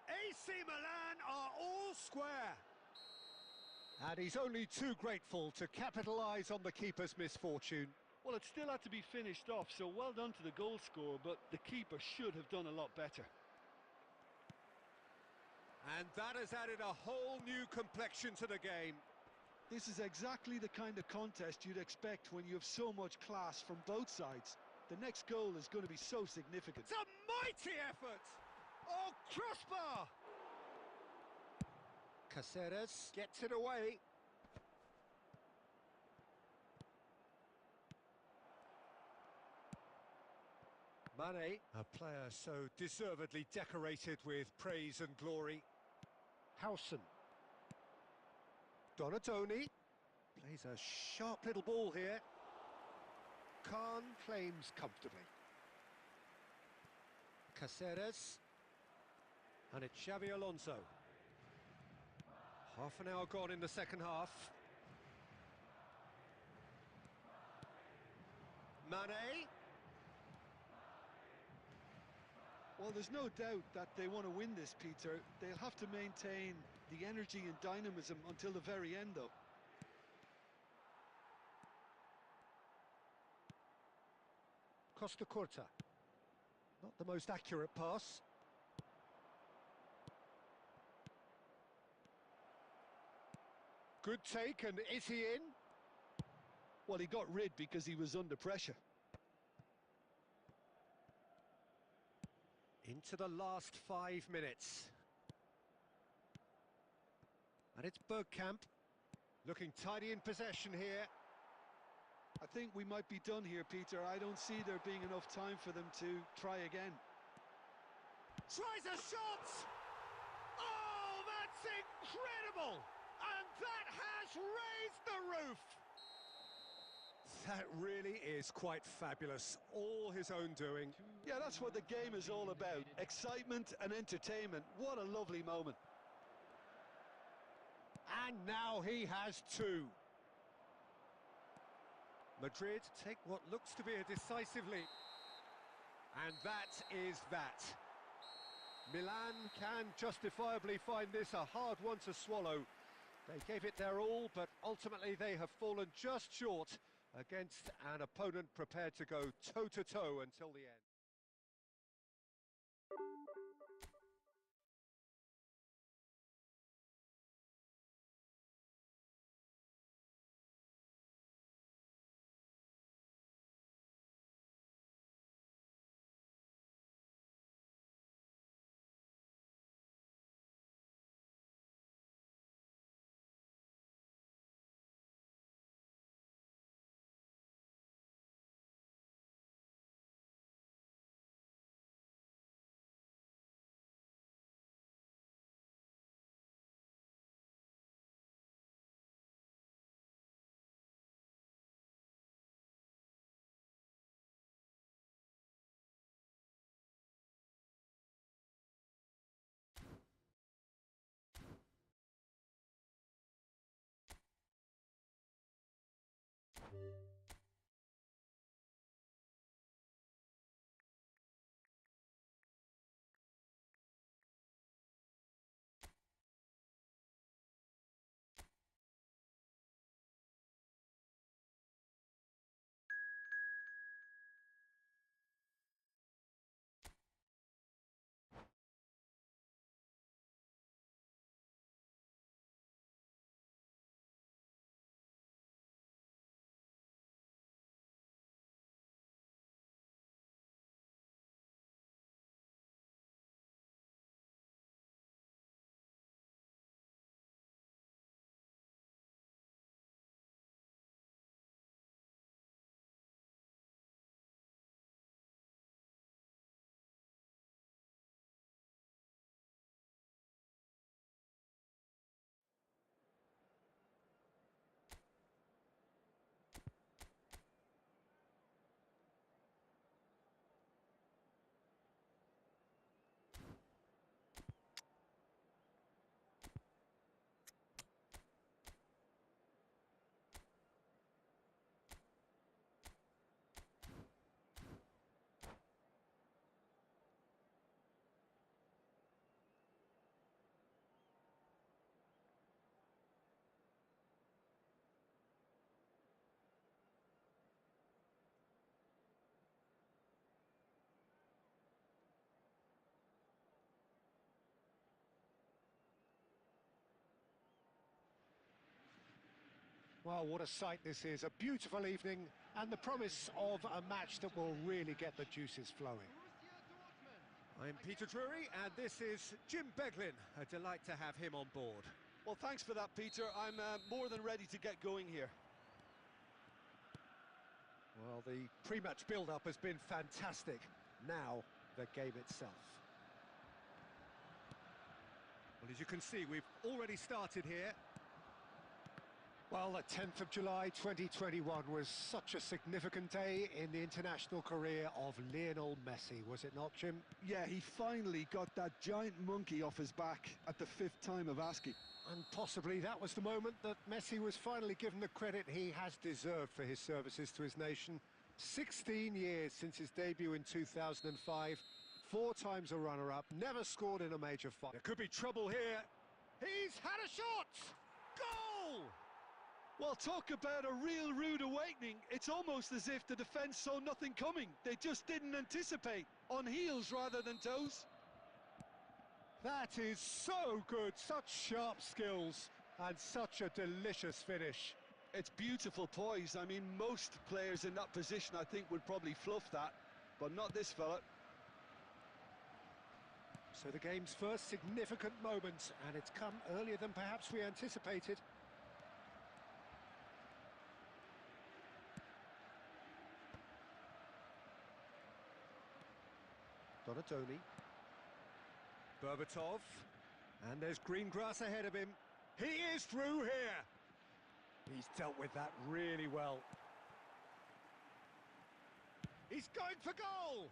AC Milan are all square. And he's only too grateful to capitalise on the keeper's misfortune. Well, it still had to be finished off, so well done to the goal scorer, but the keeper should have done a lot better. And that has added a whole new complexion to the game. This is exactly the kind of contest you'd expect when you have so much class from both sides. The next goal is going to be so significant. It's a mighty effort! Oh, crossbar! Caceres gets it away. Mane, a player so deservedly decorated with praise and glory. Howson. Donatoni plays a sharp little ball here. Khan claims comfortably. Caceres. And it's Xavi Alonso. Half an hour gone in the second half. Mane. Well, there's no doubt that they want to win this, Peter. They'll have to maintain the energy and dynamism until the very end, though. Costa Curta. Not the most accurate pass. Good take, and is he in? Well, he got rid because he was under pressure. Into the last 5 minutes. And it's Bergkamp, looking tidy in possession here. I think we might be done here, Peter. I don't see there being enough time for them to try again. Tries a shot! Oh, that's incredible! Treble! And that has raised the roof! That really is quite fabulous. All his own doing. Yeah, that's what the game is all about. Excitement and entertainment. What a lovely moment. And now he has two. Madrid take what looks to be a decisive lead. And that is that. Milan can justifiably find this a hard one to swallow. They gave it their all, but ultimately they have fallen just short against an opponent prepared to go toe-to-toe until the end. Well, what a sight this is. A beautiful evening and the promise of a match that will really get the juices flowing. I'm Peter Drury and this is Jim Beglin. A delight to have him on board. Well, thanks for that, Peter. I'm more than ready to get going here. Well, the pre-match build-up has been fantastic. Now, the game itself. Well, as you can see, we've already started here. Well, the 10th of July 2021 was such a significant day in the international career of Lionel Messi, was it not, Jim? Yeah, he finally got that giant monkey off his back at the 5th time of asking. And possibly that was the moment that Messi was finally given the credit he has deserved for his services to his nation. 16 years since his debut in 2005, 4 times a runner-up, never scored in a major fight. There could be trouble here. He's had a shot! Goal! Well, talk about a real rude awakening. It's almost as if the defence saw nothing coming. They just didn't anticipate. On heels rather than toes. That is so good. Such sharp skills and such a delicious finish. It's beautiful poise. I mean, most players in that position, I think, would probably fluff that. But not this fella. So the game's first significant moment, and it's come earlier than perhaps we anticipated. Donatoni. Berbatov. And there's green grass ahead of him. He is through here. He's dealt with that really well. He's going for goal.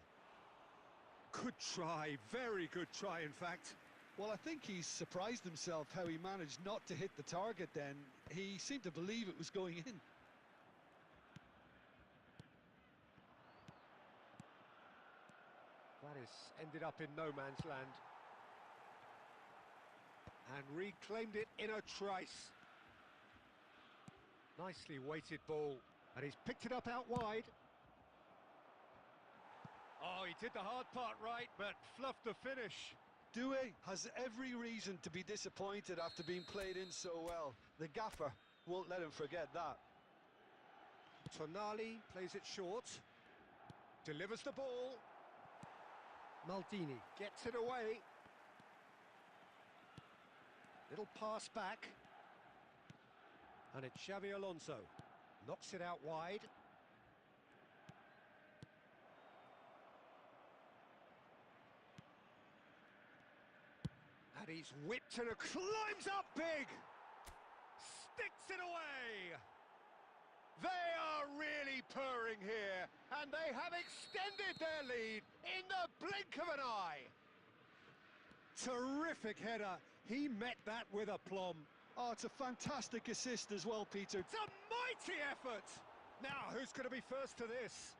Good try, very good try, in fact. Well, I think he's surprised himself how he managed not to hit the target then. He seemed to believe it was going in. That has ended up in no man's land. And reclaimed it in a trice. Nicely weighted ball. And he's picked it up out wide. Oh, he did the hard part right, but fluffed the finish. Doué has every reason to be disappointed after being played in so well. The gaffer won't let him forget that. Tonali plays it short. Delivers the ball. Maldini gets it away. Little pass back. And it's Xavi Alonso. Knocks it out wide. And he's whipped and climbs up big. Sticks it away. They are really purring here, and they have extended their lead in the blink of an eye. Terrific header. He met that with aplomb. Oh, it's a fantastic assist as well, Peter. It's a mighty effort. Now, who's going to be first to this?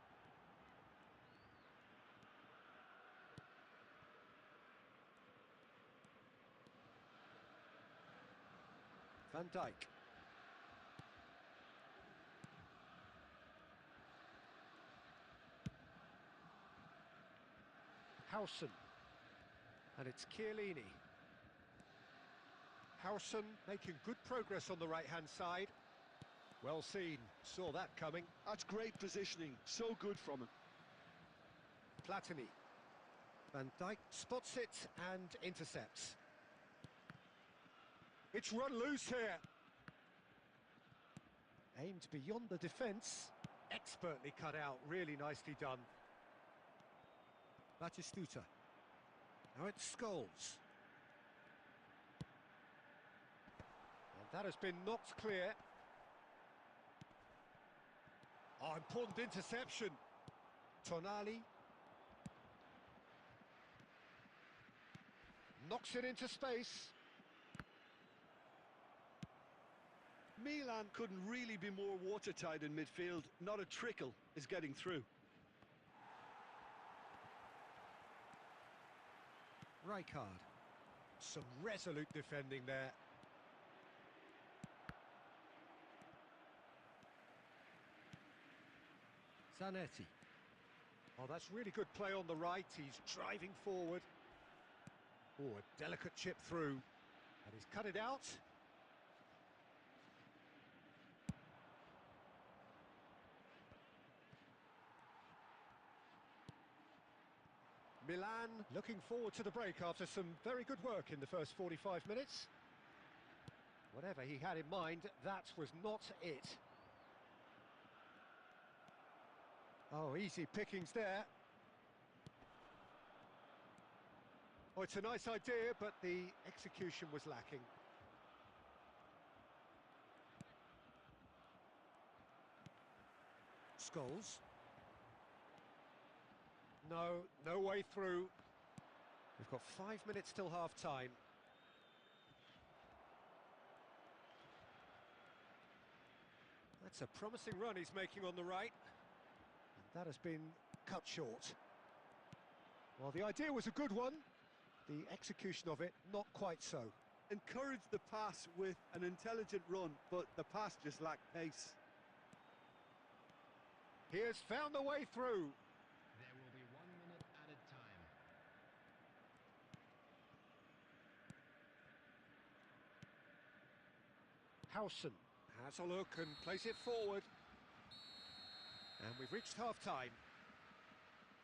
Van Dijk. Howson. And it's Chiellini. Howson making good progress on the right-hand side. Well seen, saw that coming. That's great positioning, so good from him. Platini. Van Dijk spots it and intercepts. It's run loose here. Aimed beyond the defence. Expertly cut out, really nicely done. Batistuta. Now it's Scholes. And that has been knocked clear. Oh, important interception. Tonali. Knocks it into space. Milan couldn't really be more watertight in midfield. Not a trickle is getting through. Rijkaard. Some resolute defending there. Zanetti. Oh, that's really good play on the right. He's driving forward. Oh, a delicate chip through. And he's cut it out. Milan looking forward to the break after some very good work in the first 45 minutes. Whatever he had in mind, that was not it. Oh, easy pickings there. Oh, it's a nice idea, but the execution was lacking. Scholes. No way through. We've got 5 minutes till half-time. That's a promising run he's making on the right. And that has been cut short. Well, the idea was a good one. The execution of it, not quite so. Encouraged the pass with an intelligent run, but the pass just lacked pace. He has found a way through. There will be 1 minute added time. Howson has a look and plays it forward. And we've reached half-time.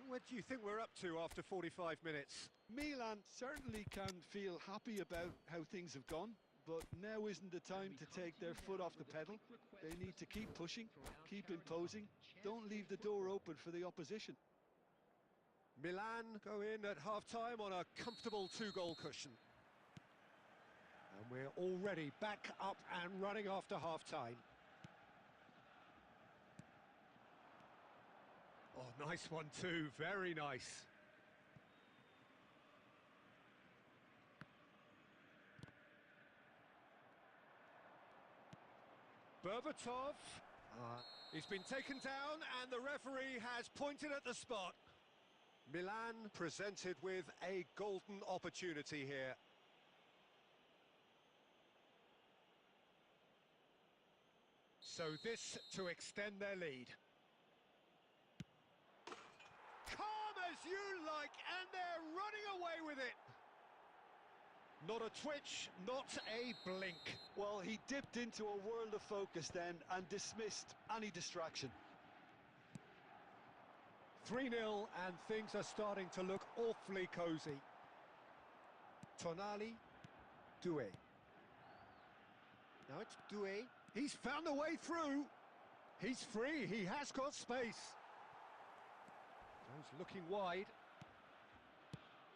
What do you think we're up to after 45 minutes? Milan certainly can feel happy about how things have gone, but now isn't the time to take their foot off the pedal. They need to keep pushing, keep imposing, don't leave the door open for the opposition. Milan go in at half-time on a comfortable 2-goal cushion. And we're already back up and running after half-time. Oh, nice one too, very nice. Berbatov. He's been taken down and the referee has pointed at the spot. Milan presented with a golden opportunity here. So this to extend their lead. Calm as you like, and they're running away with it. Not a twitch, not a blink. Well, he dipped into a world of focus then and dismissed any distraction. 3-0 and things are starting to look awfully cosy. Tonali, Doué. Now it's Doué. He's found a way through. He's free, he has got space. Jones looking wide.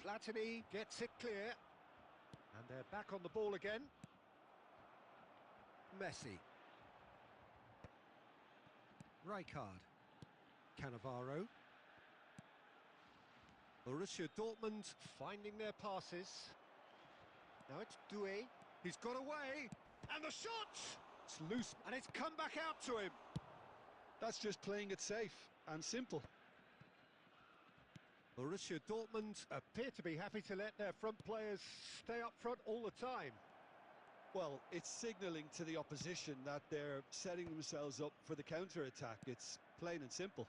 Platini gets it clear. And they're back on the ball again. Messi. Rijkaard. Cannavaro. Borussia Dortmund finding their passes. Now it's Doué. He's got away. And the shot! It's loose and it's come back out to him. That's just playing it safe and simple. Borussia Dortmund appear to be happy to let their front players stay up front all the time. Well, it's signalling to the opposition that they're setting themselves up for the counter-attack. It's plain and simple.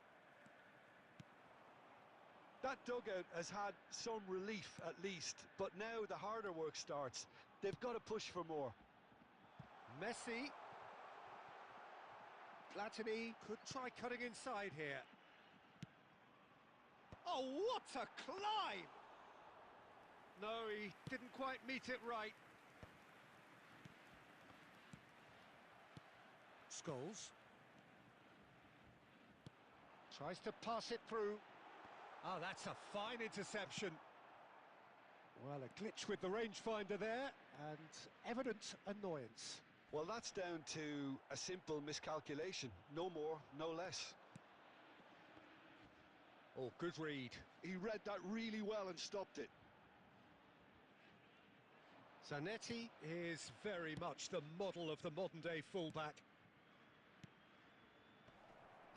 That dugout has had some relief at least, but now the harder work starts. They've got to push for more. Messi. Platini could try cutting inside here. Oh, what a climb! No, he didn't quite meet it right. Scholes. Tries to pass it through. Oh, that's a fine interception. Well, a glitch with the rangefinder there, and evident annoyance. Well, that's down to a simple miscalculation. No more, no less. Oh, good read. He read that really well and stopped it. Zanetti is very much the model of the modern-day fullback.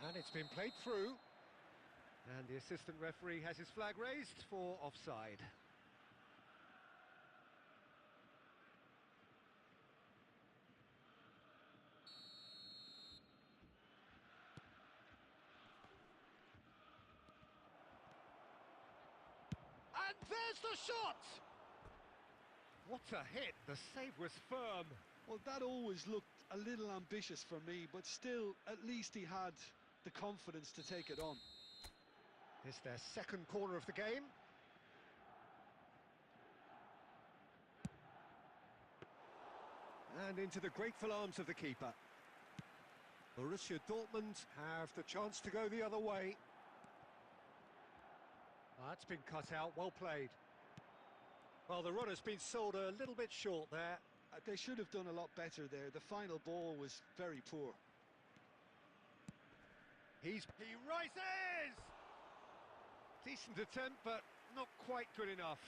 And it's been played through. And the assistant referee has his flag raised for offside. And there's the shot! What a hit, the save was firm. Well, that always looked a little ambitious for me, but still, at least he had the confidence to take it on. It's their second corner of the game. And into the grateful arms of the keeper. Borussia Dortmund have the chance to go the other way. That's been cut out, well played. Well, the run has been sold a little bit short there. They should have done a lot better there. The final ball was very poor. He rises! Decent attempt, but not quite good enough.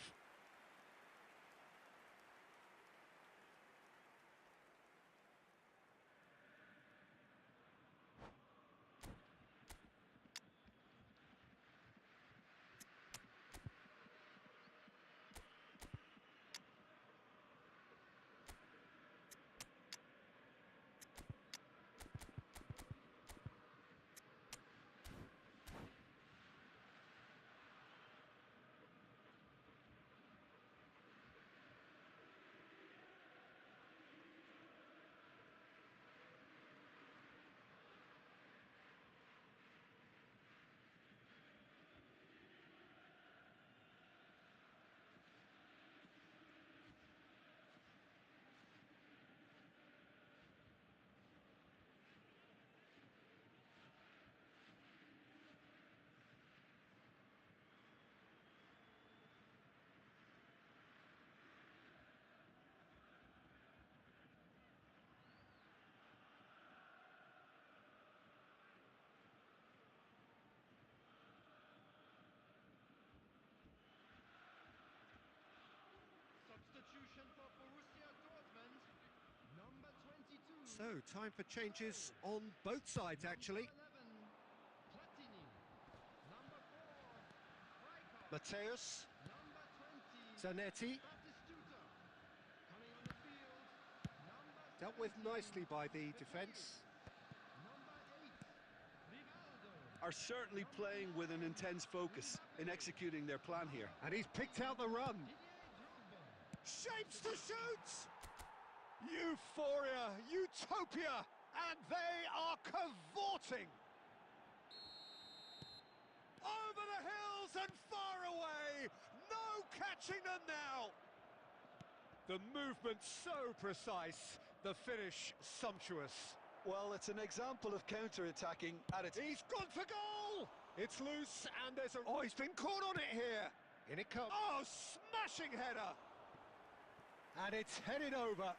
So, time for changes on both sides, actually. Number 11, Platini. Number 4, Rijkaard. Mateus, Number 20, Zanetti, Batistuta. Coming on the field, number dealt with 17, nicely by the Betekic. defence. Number 8, Rivaldo. Are certainly playing with an intense focus in executing their plan here. And he's picked out the run. Didier Drogba. Shapes to shoot! Euphoria, utopia, and they are cavorting! Over the hills and far away, no catching them now! The movement so precise, the finish sumptuous. Well, it's an example of counter-attacking at its... He's gone for goal! It's loose and there's a... Oh, he's been caught on it here! In it comes. Oh, smashing header! And it's headed over.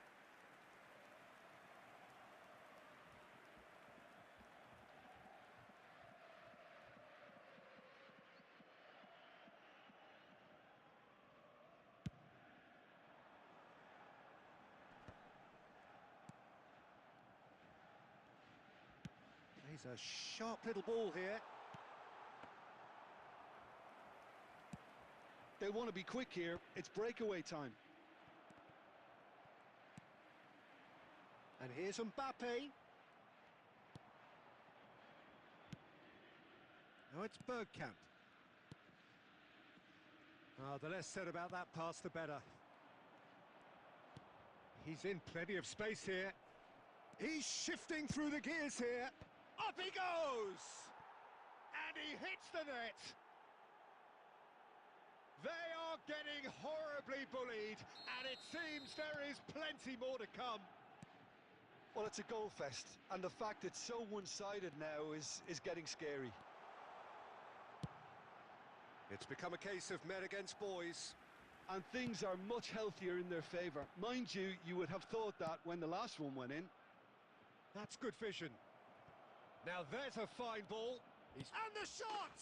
He's a sharp little ball here. They want to be quick here. It's breakaway time. And here's Mbappe. Oh, it's Bergkamp. Ah, the less said about that pass, the better. He's in plenty of space here. He's shifting through the gears here. Up he goes! And he hits the net. They are getting horribly bullied, and it seems there is plenty more to come. Well, it's a goal fest, and the fact it's so one-sided now is getting scary. It's become a case of men against boys. And things are much healthier in their favour. Mind you, you would have thought that when the last one went in. That's good vision. Now there's a fine ball. And the shot!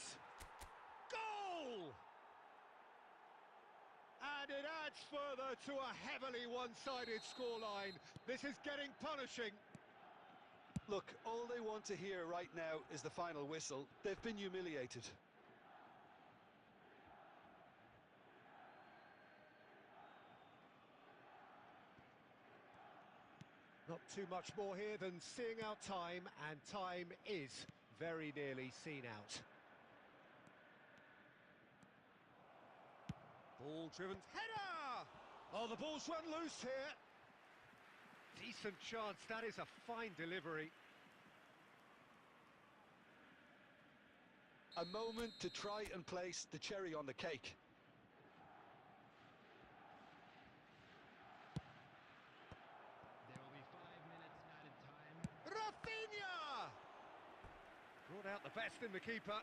Goal! And it adds further to a heavily one-sided scoreline. This is getting punishing. Look, all they want to hear right now is the final whistle. They've been humiliated. Not too much more here than seeing out time, and time is very nearly seen out. Ball-driven header! Oh, the ball's run loose here. Decent chance, that is a fine delivery. A moment to try and place the cherry on the cake. There will be 5 minutes added time. Rafinha! Brought out the best in the keeper.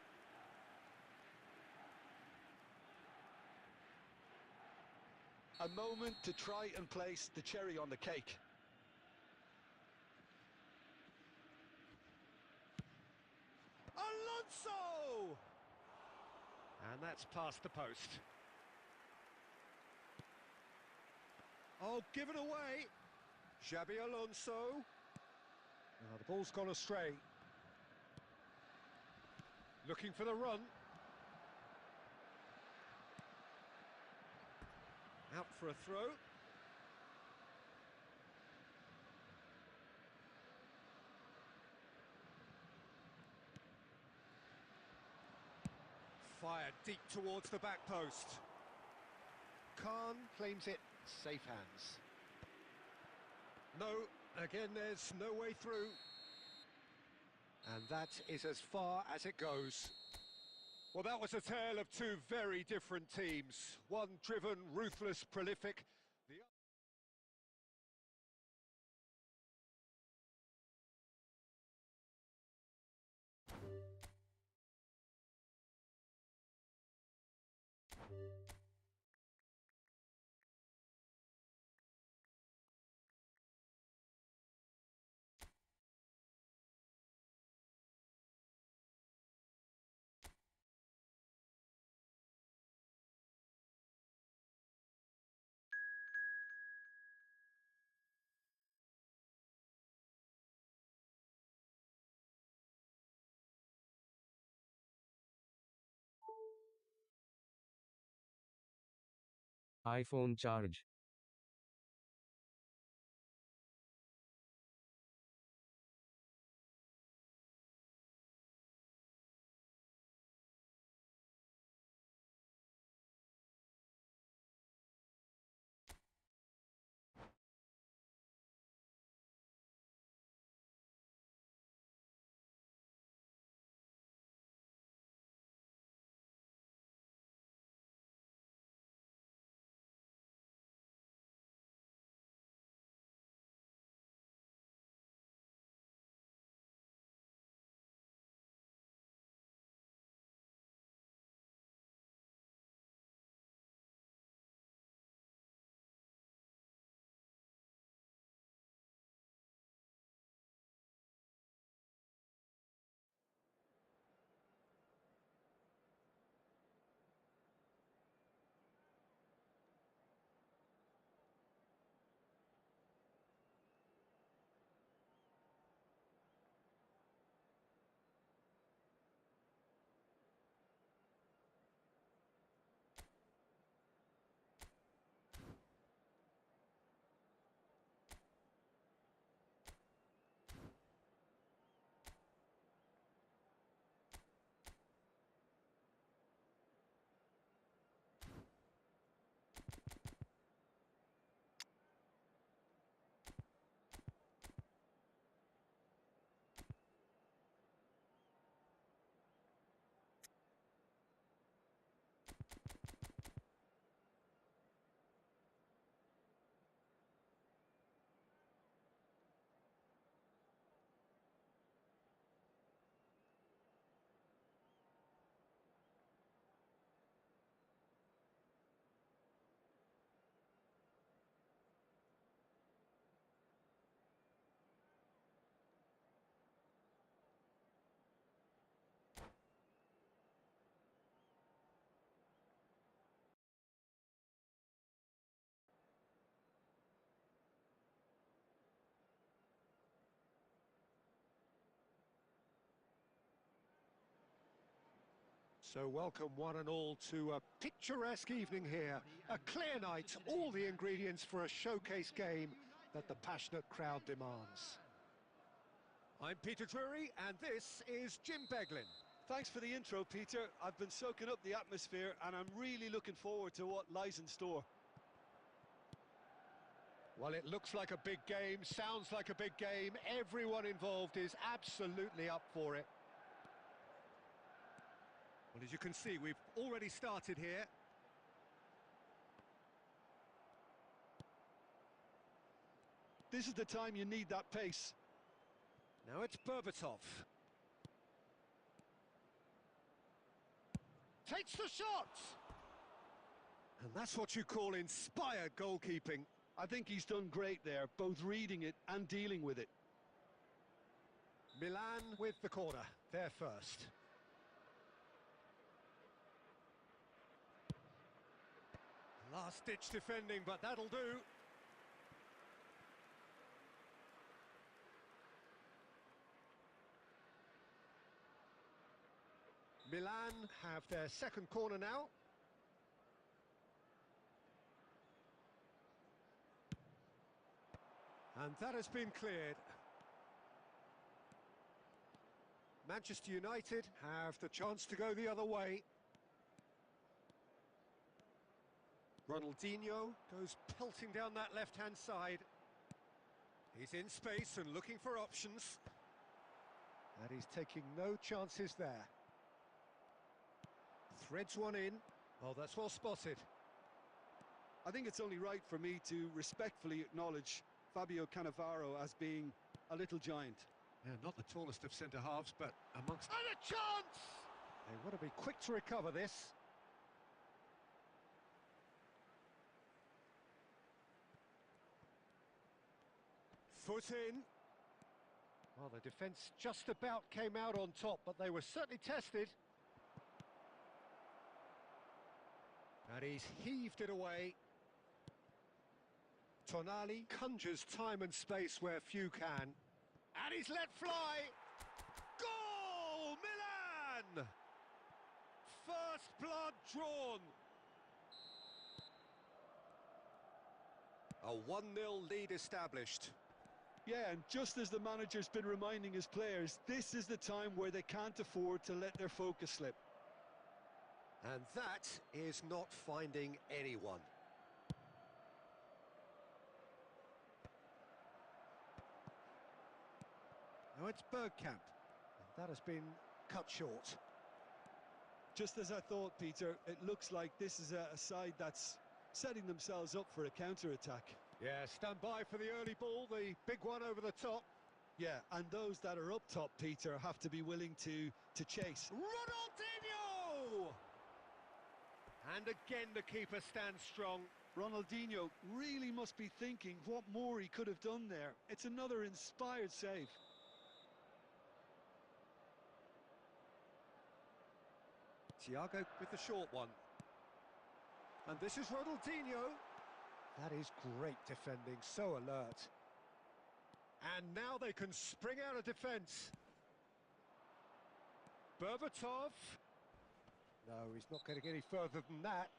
A moment to try and place the cherry on the cake. Alonso! And that's past the post. Oh, given away. Xabi Alonso. Now the ball's gone astray. Looking for the run. Out for a throw. Fired deep towards the back post. Khan claims it, safe hands. No, again there's no way through. And that is as far as it goes. Well, that was a tale of two very different teams. One driven, ruthless, prolific. iPhone charge. So welcome one and all to a picturesque evening here. A clear night, all the ingredients for a showcase game that the passionate crowd demands. I'm Peter Drury and this is Jim Beglin. Thanks for the intro, Peter. I've been soaking up the atmosphere and I'm really looking forward to what lies in store. Well, it looks like a big game, sounds like a big game. Everyone involved is absolutely up for it. Well, as you can see, we've already started here. This is the time you need that pace. Now it's Berbatov. Takes the shot! And that's what you call inspired goalkeeping. I think he's done great there, both reading it and dealing with it. Milan with the corner, they're first. Last-ditch defending, but that'll do. Milan have their second corner now. And that has been cleared. Manchester United have the chance to go the other way. Ronaldinho goes pelting down that left-hand side. He's in space and looking for options. And he's taking no chances there. Threads one in. Oh, that's well spotted. I think it's only right for me to respectfully acknowledge Fabio Cannavaro as being a little giant. Yeah, not the tallest of centre-halves, but amongst... And a chance! They want to be quick to recover this. Foot in. Well, the defence just about came out on top, but they were certainly tested. And he's heaved it away. Tonali conjures time and space where few can. And he's let fly. Goal! Milan! First blood drawn. A 1-0 lead established. Yeah, and just as the manager's been reminding his players, this is the time where they can't afford to let their focus slip. And that is not finding anyone. Now it's Bergkamp. And that has been cut short. Just as I thought, Peter, it looks like this is a side that's setting themselves up for a counter-attack. Yeah, stand by for the early ball, the big one over the top. Yeah, and those that are up top, Peter, have to be willing to chase. Ronaldinho! And again the keeper stands strong. Ronaldinho really must be thinking what more he could have done there. It's another inspired save. Thiago with the short one. And this is Ronaldinho. That is great defending, so alert. And now they can spring out of defence. Berbatov. No, he's not going to get any further than that.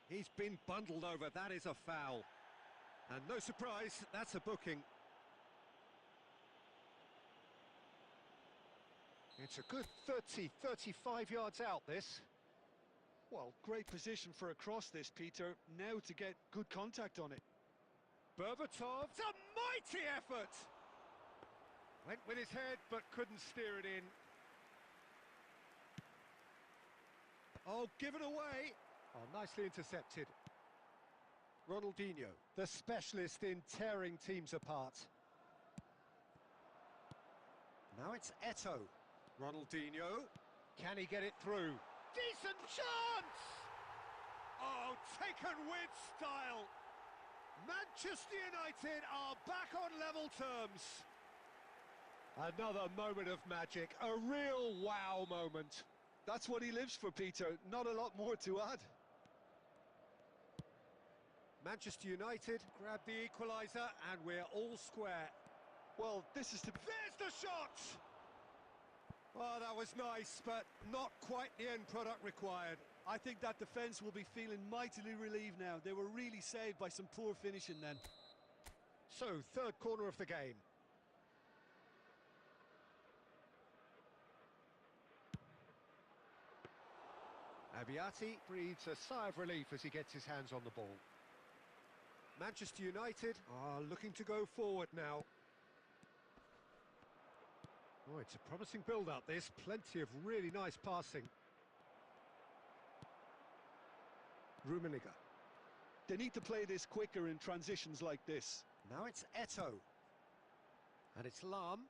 He's been bundled over, that is a foul. And no surprise, that's a booking. It's a good 30, 35 yards out, this. Well, great position for a cross this, Peter. Now to get good contact on it. Berbatov, it's a mighty effort! Went with his head, but couldn't steer it in. Oh, given away! Oh, nicely intercepted. Ronaldinho, the specialist in tearing teams apart. Now it's Eto'o. Ronaldinho, can he get it through? Decent chance! Oh, taken with style! Manchester United are back on level terms. Another moment of magic, a real wow moment. That's what he lives for, Peter. Not a lot more to add. Manchester United grab the equaliser and we're all square. Well, this is to... There's the shot! Oh, that was nice, but not quite the end product required. I think that defence will be feeling mightily relieved now. They were really saved by some poor finishing then. So, third corner of the game. Abiati breathes a sigh of relief as he gets his hands on the ball. Manchester United are looking to go forward now. Oh, it's a promising build-up, this. Plenty of really nice passing. Rummenigge. They need to play this quicker in transitions like this. Now it's Eto'o. And it's Lam.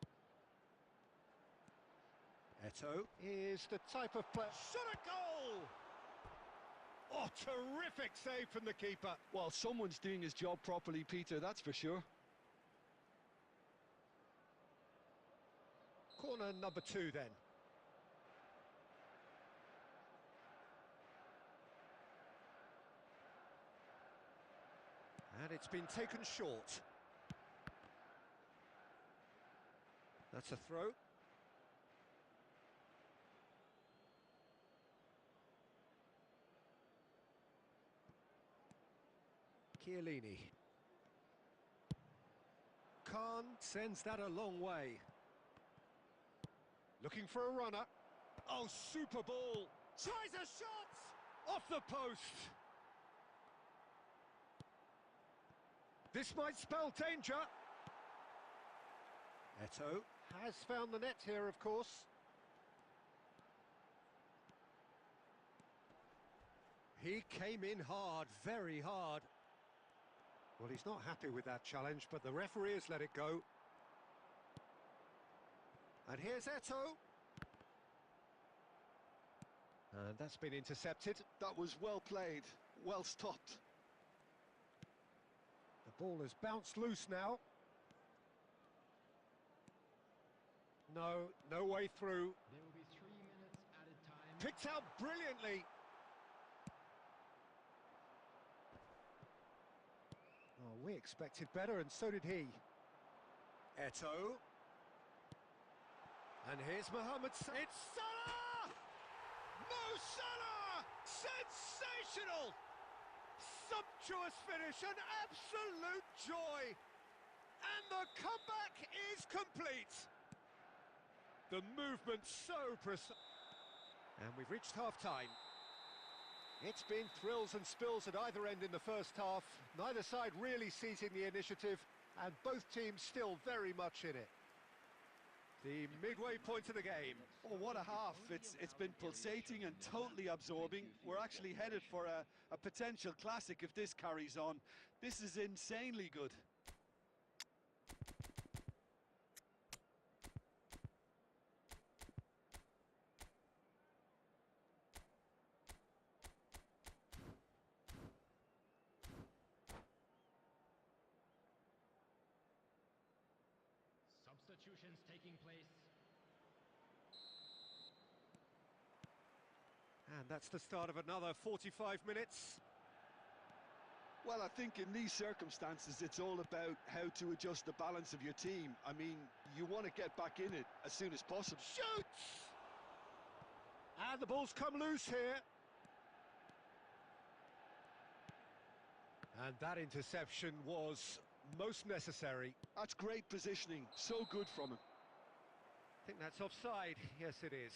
Eto'o is the type of player... Shot a goal! Oh, terrific save from the keeper. Well, someone's doing his job properly, Peter, that's for sure. Corner number 2 then. And it's been taken short. That's a throw. Chiellini. Khan sends that a long way. Looking for a runner. Oh, super ball. Tries a shot! Off the post. This might spell danger. Eto'o has found the net here, of course. He came in hard, very hard. Well, he's not happy with that challenge, but the referee has let it go. And here's Eto'o. And that's been intercepted. That was well played, well stopped. The ball has bounced loose now. No way through. There will be 3 minutes added time. Picked out brilliantly. Oh, we expected better, and so did he. Eto'o. And here's Mohamed Salah. It's Salah! Mo Salah! Sensational! sumptuous finish, an absolute joy. And the comeback is complete. The movement so precise. And we've reached half-time. It's been thrills and spills at either end in the first half. Neither side really seizing the initiative, and both teams still very much in it. The midway point of the game. Oh, what a half. It's been pulsating and totally absorbing. We're actually headed for a potential classic if this carries on. This is insanely good. Substitutions taking place. And that's the start of another 45 minutes. Well, I think in these circumstances, it's all about how to adjust the balance of your team. I mean, you want to get back in it as soon as possible. Shoots! And the ball's come loose here. And that interception was most necessary. That's great positioning. So good from him. I think that's offside. Yes, it is.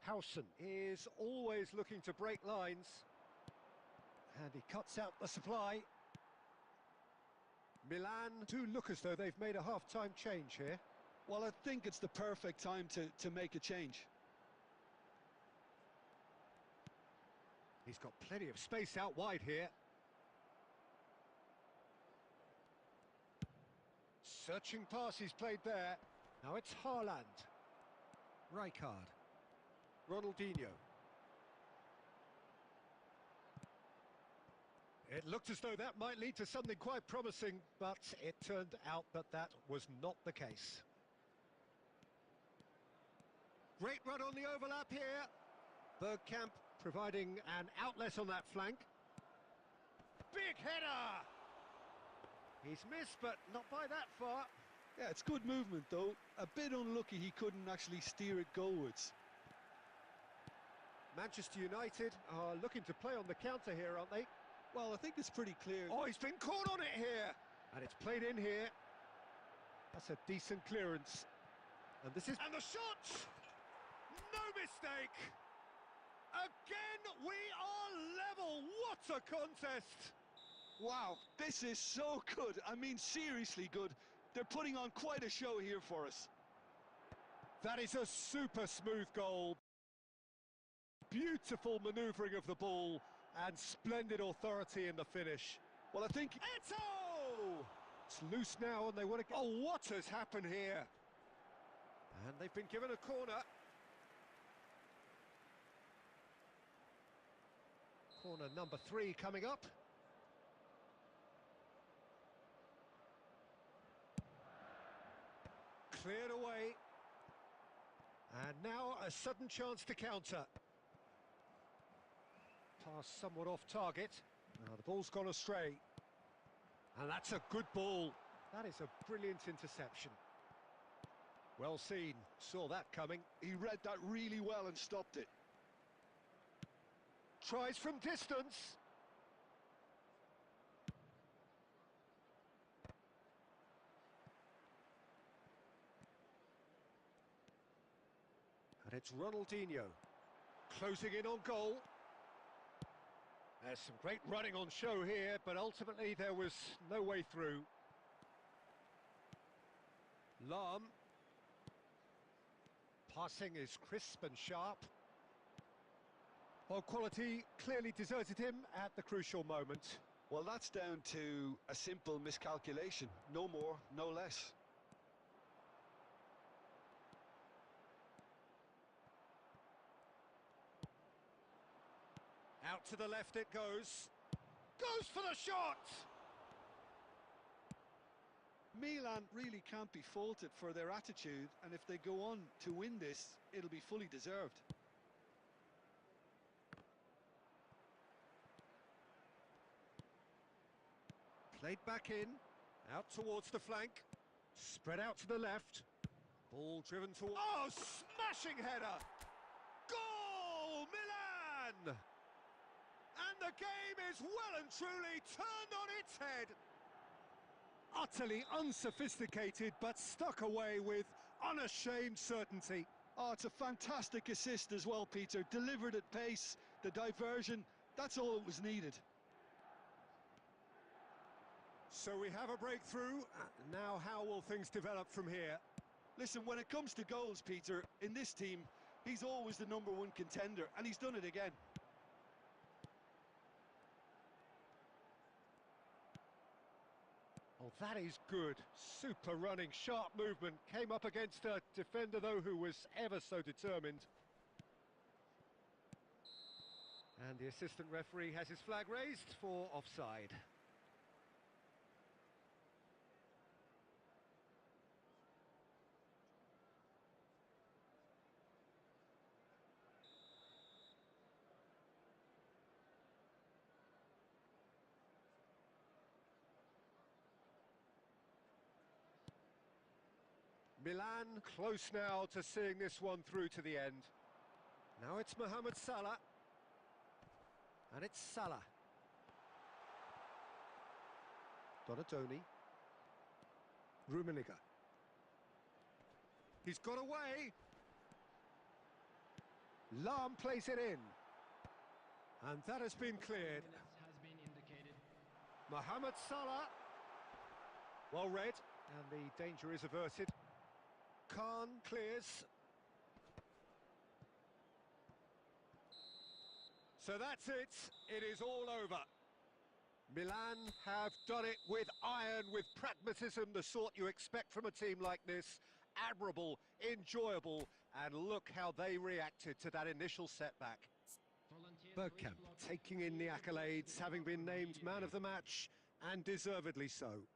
Howson is always looking to break lines. And he cuts out the supply. Milan do look as though they've made a half-time change here. Well, I think it's the perfect time to make a change. He's got plenty of space out wide here. Searching pass he's played there. Now it's Haaland. Rijkaard. Ronaldinho. It looked as though that might lead to something quite promising, but it turned out that that was not the case. Great run on the overlap here. Bergkamp providing an outlet on that flank. Big header! He's missed, but not by that far. Yeah, it's good movement, though. A bit unlucky he couldn't actually steer it goalwards. Manchester United are looking to play on the counter here, aren't they? Well, I think it's pretty clear. Oh, he's been caught on it here! And it's played in here. That's a decent clearance. And this is... And the shot! No mistake! Again, we are level! What a contest! Wow, this is so good. I mean, seriously good. They're putting on quite a show here for us. That is a super smooth goal. Beautiful manoeuvring of the ball and splendid authority in the finish. Well, I think... Eto! It's loose now and they want to... Oh, what has happened here? And they've been given a corner. Corner number 3 coming up. Cleared away. And now a sudden chance to counter. Pass somewhat off target. Now the ball's gone astray. And that's a good ball. That is a brilliant interception. Well seen. Saw that coming. He read that really well and stopped it. Tries from distance. And it's Ronaldinho. Closing in on goal. There's some great running on show here, but ultimately there was no way through. Lahm. Passing is crisp and sharp. Well, quality clearly deserted him at the crucial moment. Well, that's down to a simple miscalculation. No more, no less. Out to the left it goes. Goes for the shot! Milan really can't be faulted for their attitude, and if they go on to win this, it'll be fully deserved. Played back in. Out towards the flank. Spread out to the left. Ball driven to... Oh, smashing header! Goal! Milan! And the game is well and truly turned on its head. Utterly unsophisticated, but stuck away with unashamed certainty. Oh, it's a fantastic assist as well, Peter. Delivered at pace, the diversion, that's all that was needed. So we have a breakthrough. Now how will things develop from here? Listen, when it comes to goals, Peter, in this team, he's always the #1 contender, and he's done it again. Oh, that is good. Super running, sharp movement. Came up against a defender, though, who was ever so determined. And the assistant referee has his flag raised for offside. Milan close now to seeing this one through to the end. Now it's Mohamed Salah. And it's Salah. Donatoni. Rummenigge. He's got away. Lahm plays it in. And that has been cleared. Has been indicated. Mohamed Salah. Well read. And the danger is averted. Khan clears. So that's it. It is all over. Milan have done it with iron, with pragmatism, the sort you expect from a team like this. Admirable, enjoyable, and look how they reacted to that initial setback. Bergkamp taking in the accolades, having been named man of the match, and deservedly so.